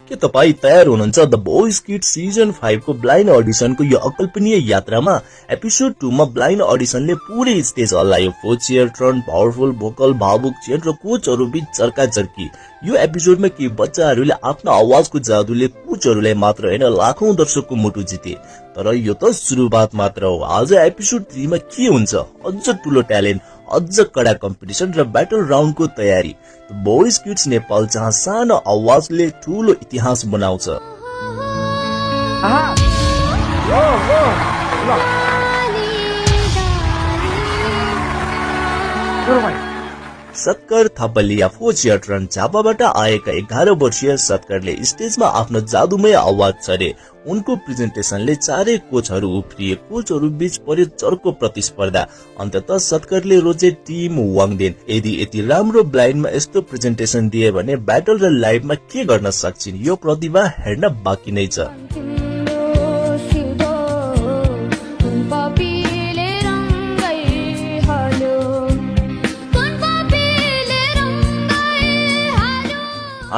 के तपाई तयार हुनुहुन्छ द बोइज किड सिजन 5 को ब्लाइन्ड अडिसनको यो अकल्पनीय यात्रामा? एपिसोड 2 मा ब्लाइन्ड अडिसनले पूरै स्टेज हल्लायो। 4 चेयर टर्न, पावरफुल भोकल, भावुक चेयर र कोचहरू बीच चर्काचर्की। यो एपिसोडमा केही बच्चाहरूले आफ्नो आवाजको जादुले कोचहरूलाई मात्र हैन लाखौं दर्शकको मुटु जिते। तर यो त सुरुवात मात्र हो। आज एपिसोड 3 मा के हुन्छ? अझ ठूलो ट्यालेन्ट, अझ कडा कम्पिटिसन र ब्याटल राउन्डको तयारी। बोइज किड्स नेपाल जहाँ सानो आवाजले ठूलो इतिहास बनाउँछ। सत्कर थपलिया 4 चेयर टर्न झापाबाट आएका 11 वर्षीय सत्करले स्टेजमा आफ्नो जादुमय आवाज छरे। उनको प्रेजेन्टेसनले चारै कोचहरू उफ्रिए। कोचहरू बीच पर्यो चर्को प्रतिस्पर्धा। अन्ततः सत्करले रोजे टिम वाङदेन। यदि यति राम्रो ब्लाइन्डमा यस्तो प्रेजेन्टेसन दिए भने ब्याटल र लाइभमा के गर्न सक्छिन्? यो प्रतिभा हेर्न बाँकी नै छ।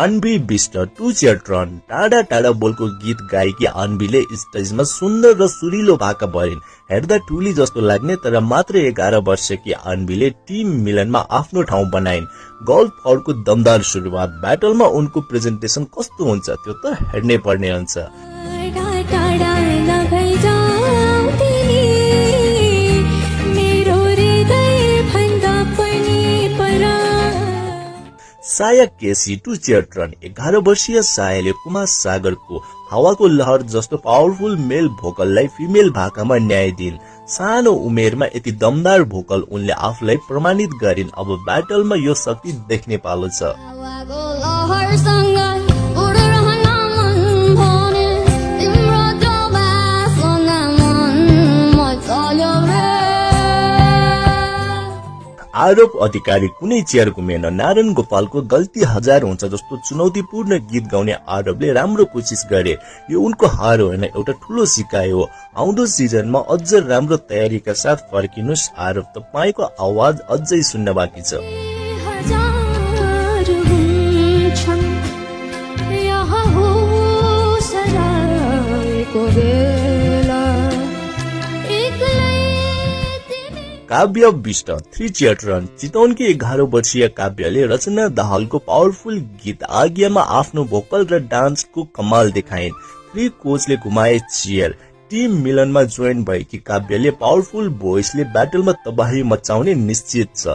अन्वी विष्ट 2 चेयर टर्न टाढा टाढा बोलको गीत गाएकी अन्वीले स्टेजमा सुन्दर र सुरिलो भाका भरिन्। हेर्दा टुली जस्तो लाग्ने तर मात्र 11 वर्षकी अन्वीले टिम मिलनमा आफ्नो ठाउँ बनाइन्। गोल्फ फौडको दमदार सुरुवात। ब्याटलमा उनको प्रेजेन्टेसन कस्तो हुन्छ त्यो त हेर्नै पर्ने हुन्छ। साया केसी 2 चेयर टर्न 11 वर्षीय सायाले कुमार सागरको हावाको लहर जस्तो पावरफुल मेल भोकललाई फिमेल भाकामा न्याय दिइन्। सानो उमेरमा यति दमदार भोकल उनले आफूलाई प्रमाणित गरिन्। अब ब्याटलमा यो शक्ति देख्ने पालो छ। आरोप अधिकारी कुनै चेयर घुमेन। नारायण गोपालको गल्ती हजार हुन्छ जस्तो चुनौतीपूर्ण गीत गाउने आरोपले राम्रो कोसिस गरे। यो उनको हार होइन, एउटा ठूलो सिकाइ हो। आउँदो सिजनमा अझ राम्रो तयारीका साथ फर्किनुस्। आरोप, तपाईको आवाज अझै सुन्न बाँकी छ। काव्य विष्ट 3 चेयर टर्न चितवनकी 11 वर्षीय काव्यले रचना दाहालको पावरफुल गीत आज्ञामा आफ्नो भोकल र डान्सको कमाल देखाइन्। 3 कोचले घुमाए चेयर। टिम मिलनमा जोइन भएकी काव्यले पावरफुल भोइसले ब्याटलमा तबाही मचाउने निश्चित छ।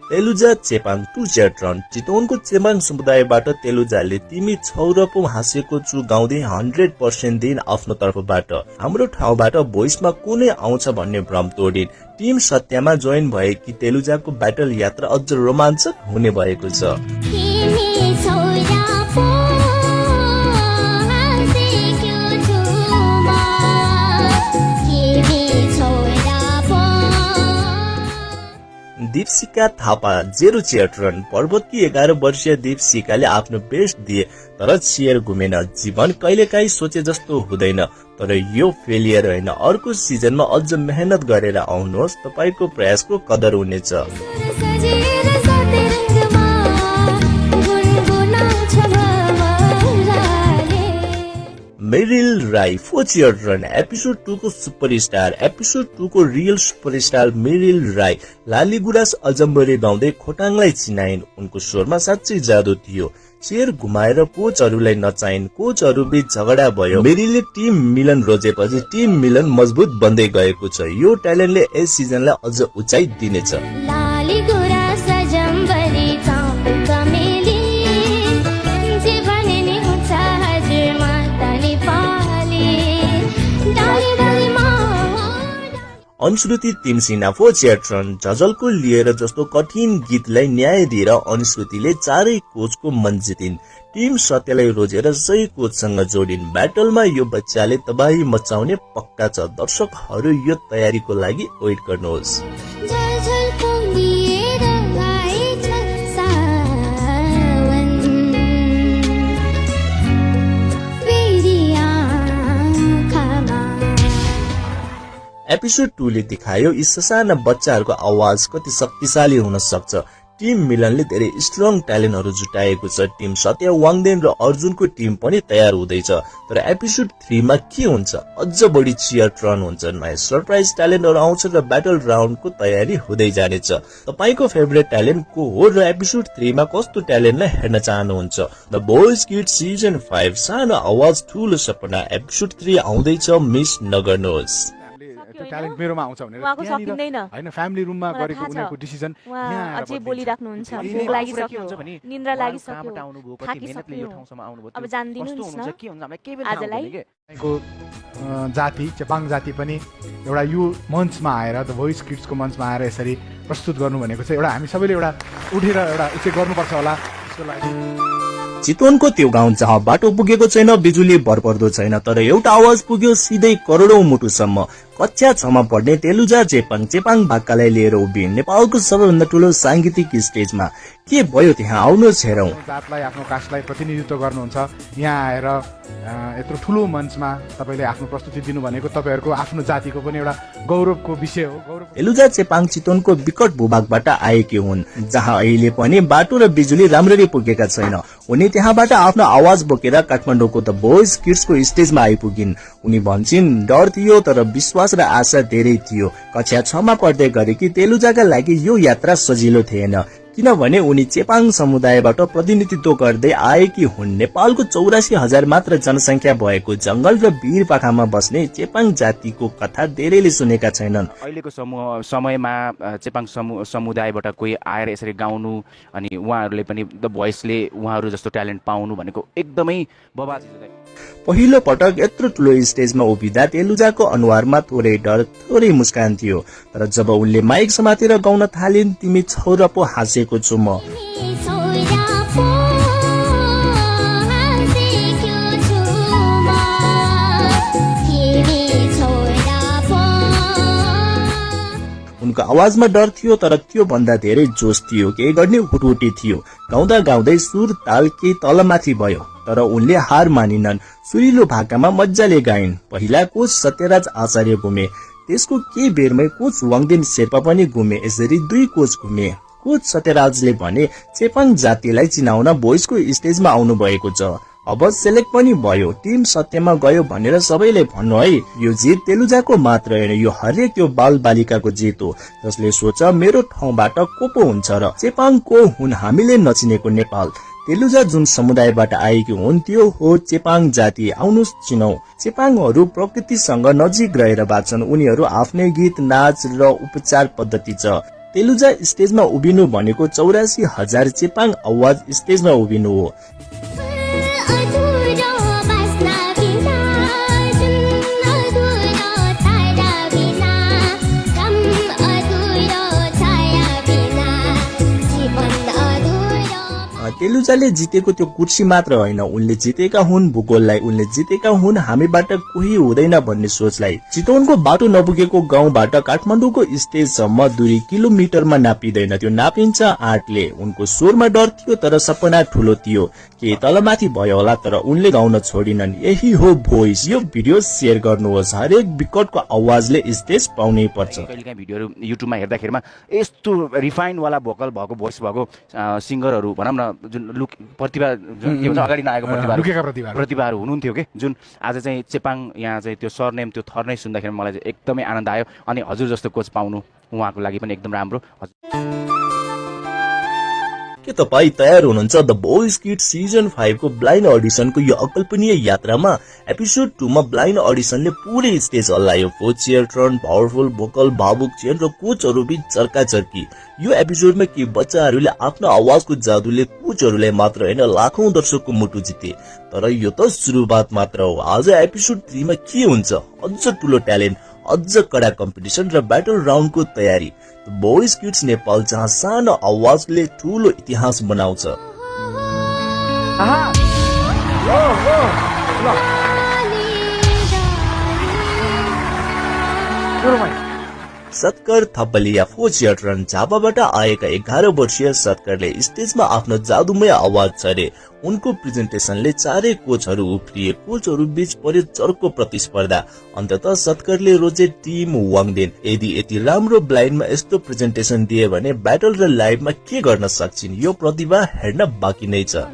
तेलुजा चेपाङ 2 चेयर टर्न चितवनको चेपाङ समुदायबाट तेलुजाले तिमी छौ र पो हाँसेको छु गाउँदै 100% दिन आफ्नो तर्फबाट। हाम्रो ठाउँबाट भोइसमा कुनै आउँछ भन्ने भ्रम तोडिन्। टिम सत्यमा जोइन भएकी तेलुजाको ब्याटल यात्रा अझ रोमाञ्चक हुने भएको छ। दीपशिका थापा 0 चेयर टर्न पर्वतकी 11 वर्षीय दीपशिकाले आफ्नो बेस्ट दिए तर चेयर घुमेन। जीवन कहिलेकाहीँ सोचे जस्तो हुँदैन, तर यो फेलियर होइन। अर्को सिजनमा अझ मेहनत गरेर आउनुहोस्, तपाईको प्रयासको कदर हुनेछ। Meril Rai 4 chair turn episode 2 को सुपरस्टार। एपिसोड 2 को रियल सुपरस्टार मेरिल राई लालीगुराँस अजम्बरी गाउँदै खोटाङलाई चिनाइन्। उनको स्वरमा साँच्चै जादु थियो। चेयर घुमाएर कोचहरूलाई नचाइन्। कोचहरू बीच झगडा भयो। मेरिलले टिम मिलन रोजेपछि टिम मिलन मजबुत बन्दै गएको छ। यो ट्यालेन्टले यस सिजनलाई अझ उचाइ दिनेछ। अनुश्रुति तिमसिना 4 चेयर टर्न झझलको लिएर जस्तो कठिन गीतलाई न्याय दिएर अनुश्रुतिले चारै कोचको मन जितिन्। टिम सत्यलाई रोजेर सही कोचसँग जोडिन्। ब्याटलमा यो बच्चाले तबाही मचाउने पक्का छ। दर्शकहरू यो तयारीको लागि वेट गर्नुहोस्। एपिसोड 2 ले देखायो यी ससाना बच्चाहरूको आवाज कति शक्तिशाली हुन सक्छ। टिम मिलनले धेरै स्ट्रङ ट्यालेन्टहरू जुटाएको छ। टिम सत्य वाङदेन र अर्जुनको टिम पनि तयार हुँदैछ। तर एपिसोड 3 मा के हुन्छ? अझ बढी चियर टर्न हुन्छ, नयाँ सरप्राइज ट्यालेन्टहरू आउँछ र ब्याटल राउन्डको तयारी हुँदै जानेछ। तपाईको फेभरेट ट्यालेन्ट को हो र एपिसोड 3 मा कस्तो ट्यालेन्टलाई हेर्न चाहनुहुन्छ? द बोइज किड सिजन 5 सानो आवाज ठूलो सपना एपिसोड 3 आउँदैछ, मिस नगर्नुहोस्। ट्यालेन्ट मेरोमा आउँछ भनेर उहाँको सकिँदैन हैन फ्यामिली रुममा गरेको उनीहरुको डिसिजन यहाँ अझै बोलिराख्नुहुन्छ। भोक लागिसक्यो, निन्द्रा लागिसक्यो, थाकिसक्यो, अब जान दिनुहुन्छ न आजलाई। जाति चेपाङ जाति पनि एउटा यो मञ्चमा आएर द भोइस किड्सको मञ्चमा आएर यसरी प्रस्तुत गर्नु भनेको चाहिँ एउटा हामी सबैले एउटा उठेर एउटा चाहिँ गर्नुपर्छ होला। त्यसको लागि चितवनको त्यो गाउँ जहाँ बाटो पुगेको छैन, बिजुली भरपर्दो छैन, तर एउटा आवाज पुग्यो सिधै करोडौं मुटुसम्म। कक्षा 6 मा पढ्ने तेलुजा चेपाङ भाकालाई लिएर उभिन् नेपालको सबैभन्दा ठूलो सांगीतिक स्टेजमा। के भयो त्यहाँ? आउनुहोस् हेरौं। जातलाई आफ्नो कास्टलाई प्रतिनिधित्व गर्नुहुन्छ, यहाँ आएर यत्रो ठूलो मञ्चमा तपाईले आफ्नो प्रस्तुति दिनु भनेको तपाईहरुको आफ्नो जातिको पनि एउटा गौरवको विषय हो। तेलुजा चेपाङ चितवनको विकट भूभागबाट आएकी हुन्, जहाँ अहिले पनि बाटो र बिजुली राम्ररी पुगेका छैन। उनी त्यहाँबाट आफ्नो आवाज बोकेर काठमाडौँको द बोइज किड्सको स्टेजमा आइपुगिन्। उनी भन्छिन् डर थियो तर विश्वास र आशा धेरै थियो। कक्षा 6 मा पढ्दै गरेकी तेलुजाका लागि यो यात्रा सजिलो थिएन, किनभने उनी चेपाङ समुदायबाट प्रतिनिधित्व गर्दै आएकी हुन्। नेपालको 84,000 मात्र जनसंख्या भएको जंगल र भिरपाखामा बस्ने चेपाङ जातिको कथा धेरैले सुनेका छैनन्। अहिलेको समयमा चेपाङ समुदायबाट कोही आएर यसरी गाउनु अनि उहाँहरूले पनि द भोइसले उहाँहरू जस्तो ट्यालेन्ट पाउनु भनेको एकदमै बबा चिज हो। पहिलो पटक यत्रो ठुलो स्टेजमा उभिँदा तेलुजाको अनुहारमा थोरै डर थोरै मुस्कान थियो। तर जब उनले माइक समातेर गाउन थालिन्, तिमी छौरा पो हाँसेको छु म। उनको आवाजमा डर थियो तर त्यो भन्दा धेरै जोश थियो, केही गर्ने हुटहुटी थियो। गाउँदा गाउँदै सुर ताल केही तलमाथि भयो, तर उनले हार मानिनन्। सुरिलो भाकामा मज्जाले गाइन्। पहिला कोच सत्यराज आचार्य घुमे, त्यसको केही बेरमै कोच वाङदेन शेर्पा पनि घुमे। यसरी 2 कोच घुमे। कोच सत्यराजले भने चेपाङ जातिलाई चिनाउन भोइसको स्टेजमा आउनु भएको छ, अब सेलेक्ट पनि भयो। टिम सत्यमा गयो भनेर सबैले भन्नु है। यो जित तेलुजाको मात्र होइन, यो हरेक त्यो बाल बालिकाको जित हो, जसले सोच मेरो ठाउँबाट को पो हुन्छ र। चेपाङ को हुन् हामीले नचिनेको नेपाल। तेलुजा जुन समुदायबाट आएकी हुन् त्यो हो चेपाङ जाति। आउनुहोस् चिनौ। चेपाङहरू प्रकृतिसँग नजिक रहेर बाँच्छन्। उनीहरू आफ्नै गीत, नाच र उपचार पद्धति छ। तेलुजा स्टेजमा उभिनु भनेको 84,000 चेपाङ आवाज स्टेजमा उभिनु हो। तेलुजाले जितेको त्यो कुर्सी मात्र होइन, उनले जितेका हुन् भूगोललाई, उनले जितेका हुन् हामीबाट कोही हुँदैन भन्ने सोचलाई। चितवनको बाटो नपुगेको गाउँबाट काठमाडौँको स्टेजसम्म दूरी किलोमिटरमा नापिँदैन, त्यो नापिन्छ आँटले। उनको स्वरमा डर थियो तर सपना ठूलो थियो। के तलमाथि भयो होला तर उनले गाउन छोडिनन्। यही हो भोइस। यो भिडियो शेयर गर्नुहोस्। हरेक विकटको आवाजले स्टेज पाउनै पर्छ। कहिलेकाहीँ भिडियोहरू युट्युबमा हेर्दाखेरिमा यस्तो रिफाइन वाला भोकल भएको भोइस भएको सिङ्गरहरू भनौँ न, जुन लुक प्रतिभा जुन के भन्छ अगाडि नआएको प्रतिभाहरू हुनुहुन्थ्यो कि, जुन आज चाहिँ चेपाङ यहाँ चाहिँ त्यो सरनेम त्यो थर नै सुन्दाखेरि मलाई चाहिँ एकदमै आनन्द आयो। अनि हजुर जस्तो कोच पाउनु उहाँको लागि पनि एकदम राम्रो। के तपाईँ तयार हुनुहुन्छ द बोइज किड सिजन 5 को ब्लाइन्ड अडिसनको यो अकल्पनीय यात्रामा? एपिसोड 2 मा ब्लाइन्ड अडिसनले पुरै स्टेज हल्लायो। Four chair turn, powerful vocal, भावुक चेन र कोचहरू बीच चर्काचर्की। यो एपिसोडमा के बच्चाहरूले आफ्नो आवाजको जादुले कोचहरूलाई मात्र होइन लाखौं दर्शकको मुटु जिते। तर यो त सुरुवात मात्र हो। आज एपिसोड 3 मा के हुन्छ? अझ ठूलो ट्यालेन्ट, अझ कडा कम्पिटिसन र ब्याटल राउन्डको तयारी। बोइज किड्स नेपाल, जहाँ सानो आवाजले ठूलो इतिहास बनाउँछ। सत्कर थप्पलिया 4 चेयर रन झापाबाट आएका 11 वर्षीय सत्करले स्टेजमा आफ्नो जादुमय आवाज छरे। उनको प्रेजेन्टेसनले चारै कोचहरू उफ्रिए। कोचहरू बीच पर्यो चर्को प्रतिस्पर्धा। अन्ततः सत्करले रोजे टिम वाङदेन। यदि यति राम्रो ब्लाइन्डमा यस्तो प्रेजेन्टेसन दिए भने ब्याटल र लाइभमा के गर्न सक्छिन्, यो प्रतिभा हेर्न बाँकी नै छ।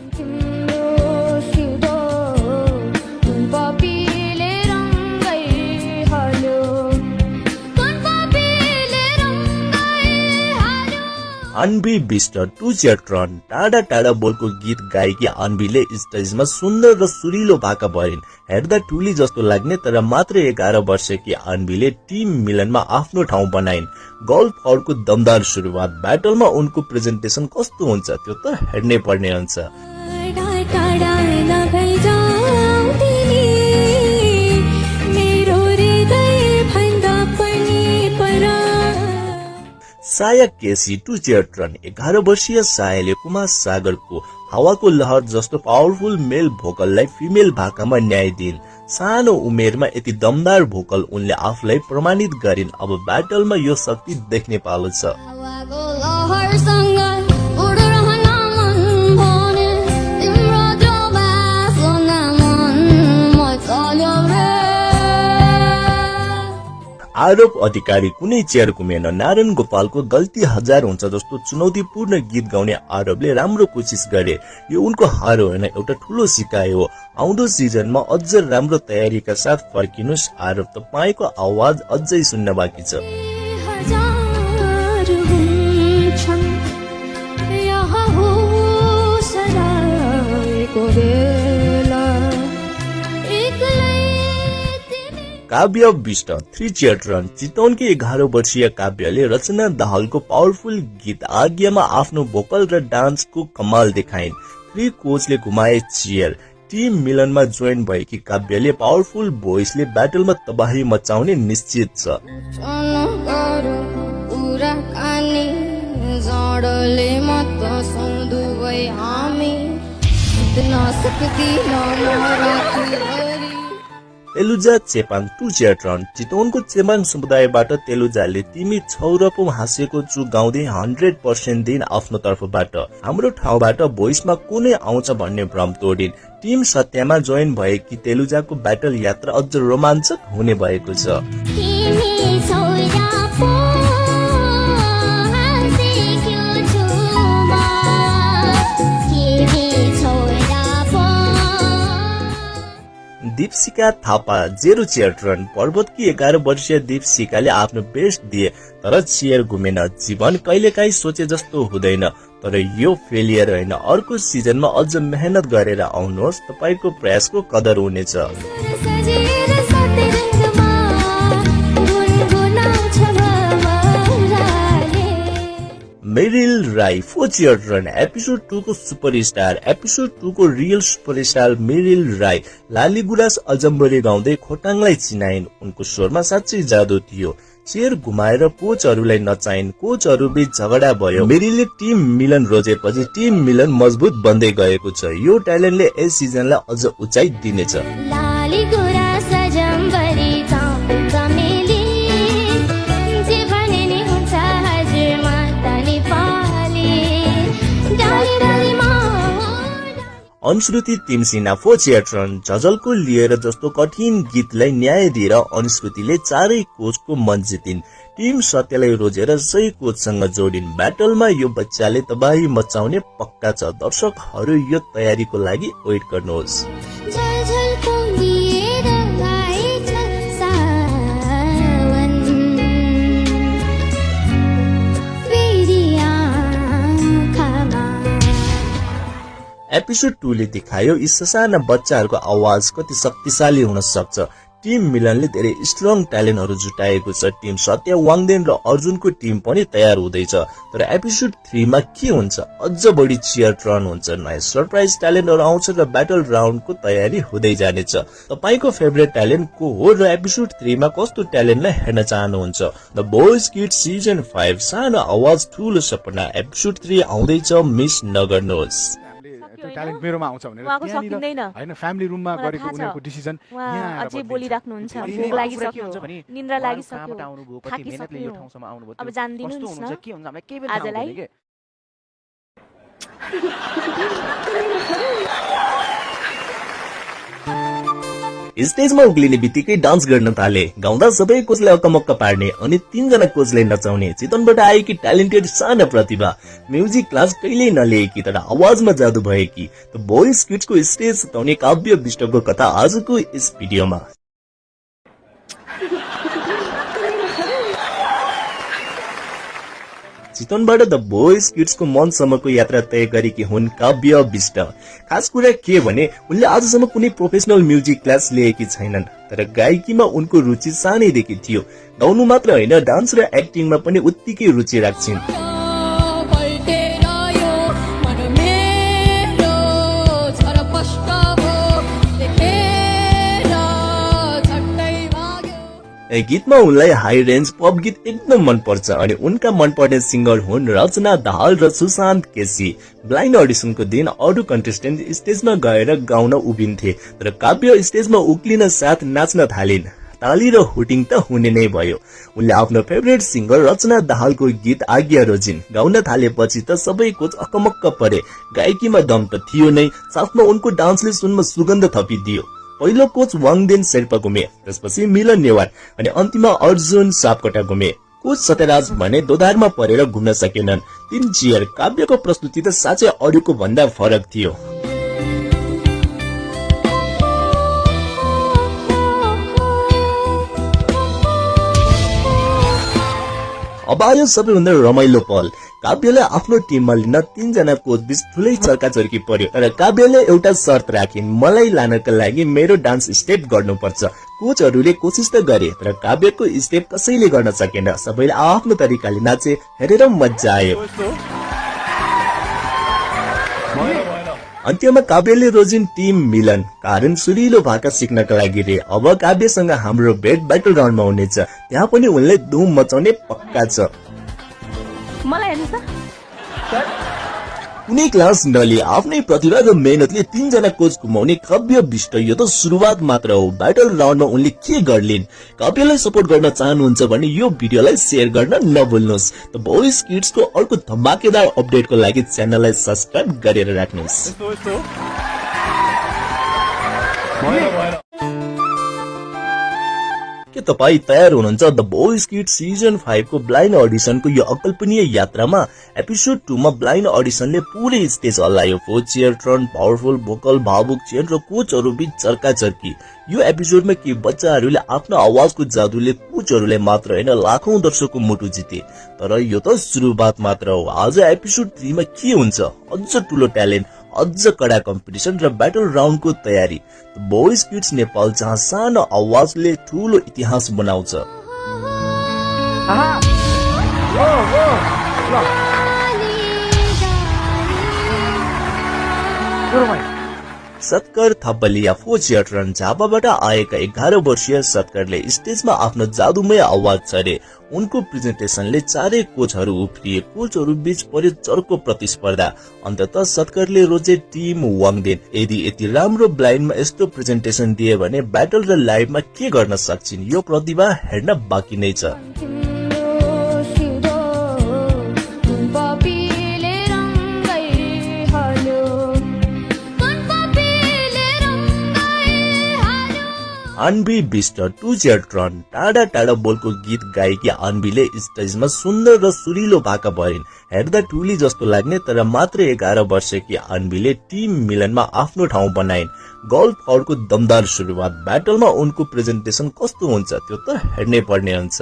Anvi Bisht 2 chair run. टाढा टाढा बोलको गीत गाएकी अन्वीले स्टेजमा सुन्दर र सुरिलो भाका भरिन्। हेर्दा टुली जस्तो लाग्ने तर मात्र 11 वर्षकी अन्वीले टिम मिलनमा आफ्नो ठाउँ बनाइन्। गोल्फ फौडको दमदार सुरुवात। ब्याटलमा उनको प्रेजेन्टेसन कस्तो हुन्छ त्यो त हेर्नै पर्ने हुन्छ। साया केसी 2 चेयर रन। 11 वर्षीय सायाले कुमार सागरको हावाको लहर जस्तो पावरफुल मेल भोकललाई फिमेल भाकामा न्याय दिइन्। सानो उमेरमा यति दमदार भोकल उनले आफूलाई प्रमाणित गरिन्। अब ब्याटलमा यो शक्ति देख्ने पालो छ। आरोप अधिकारी कुनै चेयर घुमेन। नारायण गोपालको गल्ती 1000 हुन्छ जस्तो चुनौतीपूर्ण गीत गाउने आरोपले राम्रो कोसिस गरे। यो उनको हार होइन, एउटा ठूलो सिकाइ हो। आउँदो सिजनमा अझ राम्रो तयारीका साथ फर्किनुस्। आरोप, तपाईको आवाज अझै सुन्न बाँकी छ। काव्य बिष्ट 3 चेयर रन। चितवनकी 11 वर्षीय काव्यले रचना दाहालको पावरफुल गीत आज्ञामा आफ्नो भोकल र डान्सको कमाल देखाइन्। 3 कोचले घुमाए चेयर। टिम मिलनमा जोइन भएकी काव्यले पावरफुल भोइसले ब्याटलमा तबाही मचाउने निश्चित छ। Teluja Chepang 2 chair run. चितवनको चेपाङ समुदायबाट तेलुजाले तिमी छौ र पो हाँसेको छु गाउँदै 100% दिन आफ्नो तर्फबाट। हाम्रो ठाउँबाट भोइसमा कुनै आउँछ भन्ने भ्रम तोडिन्। टिम सत्यमा जोइन भएकी तेलुजाको ब्याटल यात्रा अझ रोमाञ्चक हुने भएको छ। Deepshika Thapa 0 chair turn. पर्वतकी 11 वर्षीय दीपशिकाले आफ्नो बेस्ट दिए तर चेयर घुमेन। जीवन कहिलेकाहीँ सोचे जस्तो हुँदैन, तर यो फेलियर होइन। अर्को सिजनमा अझ मेहनत गरेर आउनुहोस्, तपाईको प्रयासको कदर हुनेछ। Meril Rai 4 chair turn. Episode 2 को सुपरस्टार। एपिसोड 2 को रियल सुपरस्टार मेरिल राई लालीगुराँस अजम्बरी गाउँदै खोटाङलाई चिनाइन्। उनको स्वरमा साँच्चै जादु थियो। चेयर घुमाएर कोचहरूलाई नचाइन्। कोचहरू बीच झगडा भयो। मेरिलले टिम मिलन रोजेपछि टिम मिलन मजबुत बन्दै गएको छ। यो ट्यालेन्टले यस सिजनलाई अझ उचाइ दिनेछ। Anushruti Timsina 4 chair turn. झझलको लिएर जस्तो कठिन गीतलाई न्याय दिएर अनुश्रुतिले चारै कोचको मन जितिन्। टिम सत्यलाई रोजेर सही कोचसँग जोडिन्। ब्याटलमा यो बच्चाले तबाही मचाउने पक्का छ। दर्शकहरू यो तयारीको लागि वेट गर्नुहोस्। एपिसोड 2 ले देखायो यी ससाना बच्चाहरूको आवाज कति शक्तिशाली हुन सक्छ। टिम मिलनले धेरै स्ट्रङ ट्यालेन्टहरू जुटाएको छ। टिम सत्य, वाङदेन र अर्जुनको टिम पनि तयार हुँदैछ। तर एपिसोड 3 मा के हुन्छ? अझ बढी चेयर रन हुन्छ, नयाँ सरप्राइज ट्यालेन्टहरू आउँछ र ब्याटल राउन्डको तयारी हुँदै जानेछ। तपाईको फेभरेट ट्यालेन्ट को हो र एपिसोड 3 मा कस्तो ट्यालेन्टलाई हेर्न चाहनुहुन्छ? द बोयज किड्स सिजन 5 सानो आवाज ठूलो सपना एपिसोड 3 आउँदैछ, मिस नगर्नुहोस्। त्यो होइन? ट्यालेन्ट मेरोमा आउँछ भनेर उहाँको त्यहाँनिर सकिँदैन। होइन फ्यामिली रुममा मलाई गरेको थाहा छ। उनीहरूको डिसिजन उहाँ यहाँ आएर अझै बदलिन्छ। बोलिराख्नुहुन्छ अनि भोक आफूलाई लागिसक्यो के हुन्छ भने निन्द्रा उहाँहरू लागिसक्यो कहाँबाट आउनुभयो, कति मेहनतले थाकिसक्यो यो ठाउँसम्म आउनुभयो, अब त्यो जानिदिनुहुन्छ कस्तो न हुनुहुन्छ, के हुन्छ, हामीलाई केही बेला थाहा आजलाई? हुँदैन के। स्टेजमा उक्लिने बित्तिकै डान्स गर्न थाले, गाउँदा सबै कोचले अकमक्क पार्ने अनि 3 जना कोचले नचाउने। चितवनबाट आएकी ट्यालेन्टेड साना प्रतिभा, म्युजिक क्लास कहिल्यै नलिएकी तर आवाजमा जादु भएकी द बोइज किड्सको स्टेज सताउने काव्य विष्टको कथा आजको यस भिडियोमा। चितवनबाट द बोइज किड्सको मनसम्मको यात्रा तय गरेकी हुन् काव्य विष्ट। खास कुरा के भने उनले आजसम्म कुनै प्रोफेसनल म्युजिक क्लास लिएकी छैनन्, तर गायकीमा उनको रुचि सानैदेखि थियो। गाउनु मात्र होइन, डान्स र एक्टिङमा पनि उत्तिकै रुचि राख्छिन्। गीतमा उनलाई हाई रेन्ज पप गीत एकदम मन पर्छ अनि उनका मनपर्ने सिंगर हुन् रचना दाहाल र सुशान्त केसी। ब्लाइन्ड अडिसनको दिन अरू कन्टेस्टेन्ट स्टेजमा गएर गाउन उभिन्थे, तर काव्य स्टेजमा उक्लिन साथ नाच्न थालिन्। ताली र हुटिङ त हुने नै भयो। उनले आफ्नो फेभरेट सिंगर रचना दाहालको गीत आज्ञा रोजिन् गाउन थालेपछि त सबै कोच अकमक्क परे। गायकीमा दम त थियो नै, साथमा उनको डान्सले सुनमा सुगन्ध थपिदियो। पहिलो कोच वाङदेन शेर्पा गुमे, त्यसपछि मिलन नेवार अनि अन्तिममा अर्जुन सापकोटा गुमे। कोच सत्यराज भने दोधारमा परेर घुम्न सकेनन्। 3 चियर। काव्यको प्रस्तुति त साँच्चै अरूको भन्दा फरक थियो। अब आयो सबैभन्दा रमाइलो पल। काव्यले आफ्नो टिममा लिन 3 जना कोच बीच ठुलै चर्काचर्की पर्यो, तर काव्यले एउटा शर्त राखिन्, मलाई लानका लागि मेरो डान्स स्टेप गर्नुपर्छ। कोचहरूले कोसिस त गरे, तर काव्यको स्टेप कसैले गर्न सकेन। सबैले आफ्नो तरिकाले नाचे, हेरेर मजा आयो। अन्त्यमा काव्यले रोजिन् टिम मिलन, कारण सुरिलो भाका सिक्नका लागि रे। अब काव्यसँग हाम्रो भेट ब्याटल ग्राउन्डमा हुनेछ, त्यहाँ पनि उनले धुम मचाउने पक्का छ। मलाई हेर्नुस् त कुनै क्लास नलिए आफ्नै प्रतिभा र मेहनतले 3 जना कोच घुमाउने काव्य विष्ट यो त सुरुवात मात्र हो। ब्याटल ग्राउन्डमा उनले के गर्लिन्? काव्यलाई सपोर्ट गर्न चाहनुहुन्छ भने यो भिडियोलाई शेयर गर्न नभुल्नुहोस्। द बोइज किड्सको अर्को धमाकेदार अपडेटको लागि च्यानललाई सब्स्क्राइब गरेर राख्नुहोस्। के तपाईँ तयार हुनुहुन्छ द बोइज किड्स सिजन 5 को ब्लाइन्ड अडिसनको यो अकल्पनीय यात्रामा? एपिसोड 2 मा ब्लाइन्ड अडिसनले पुरै स्टेज हल्लायो। 4 चियर टर्न, पावरफुल भोकल, भावुक चेन र कोचहरू बीच चर्काचर्की। यो एपिसोडमा के बच्चाहरूले आफ्नो आवाजको जादुले कोचहरूलाई मात्र होइन लाखौं दर्शकको मुटु जिते। तर यो त सुरुवात मात्र हो। आज एपिसोड 3 मा के हुन्छ? अझ ठूलो ट्यालेन्ट, अझ कडा कम्पिटिसन र ब्याटल राउन्डको तयारी। बोइज किड्स नेपाल, जहाँ सानो आवाजले ठूलो इतिहास बनाउँछ। सत्कर थपलिया 4 चियर टर्न झापाबाट आएका 11 वर्षीय सत्करले स्टेजमा आफ्नो जादुमय आवाज छरे। उनको प्रेजेन्टेसनले चारै कोचहरू उफ्रिए। कोचहरू बीच पर्यो चर्को प्रतिस्पर्धा। अन्ततः सत्करले रोजे टिम वाङदेन। यदि यति राम्रो ब्लाइन्डमा यस्तो प्रेजेन्टेसन दिए भने ब्याटल र लाइभमा के गर्न सक्छिन्? यो प्रतिभा हेर्न बाँकी नै छ। Anvi Bisht 2 chair turn. टाढा टाढा बोलको गीत गाएकी अन्वीले स्टेजमा सुन्दर र सुरिलो भाका भरिन्। हेर्दा टुली जस्तो लाग्ने तर मात्र 11 वर्षकी अन्वीले टिम मिलनमा आफ्नो ठाउँ बनाइन्। गोल्फ फौडको दमदार सुरुवात। ब्याटलमा उनको प्रेजेन्टेसन कस्तो हुन्छ त्यो त हेर्नै पर्ने हुन्छ।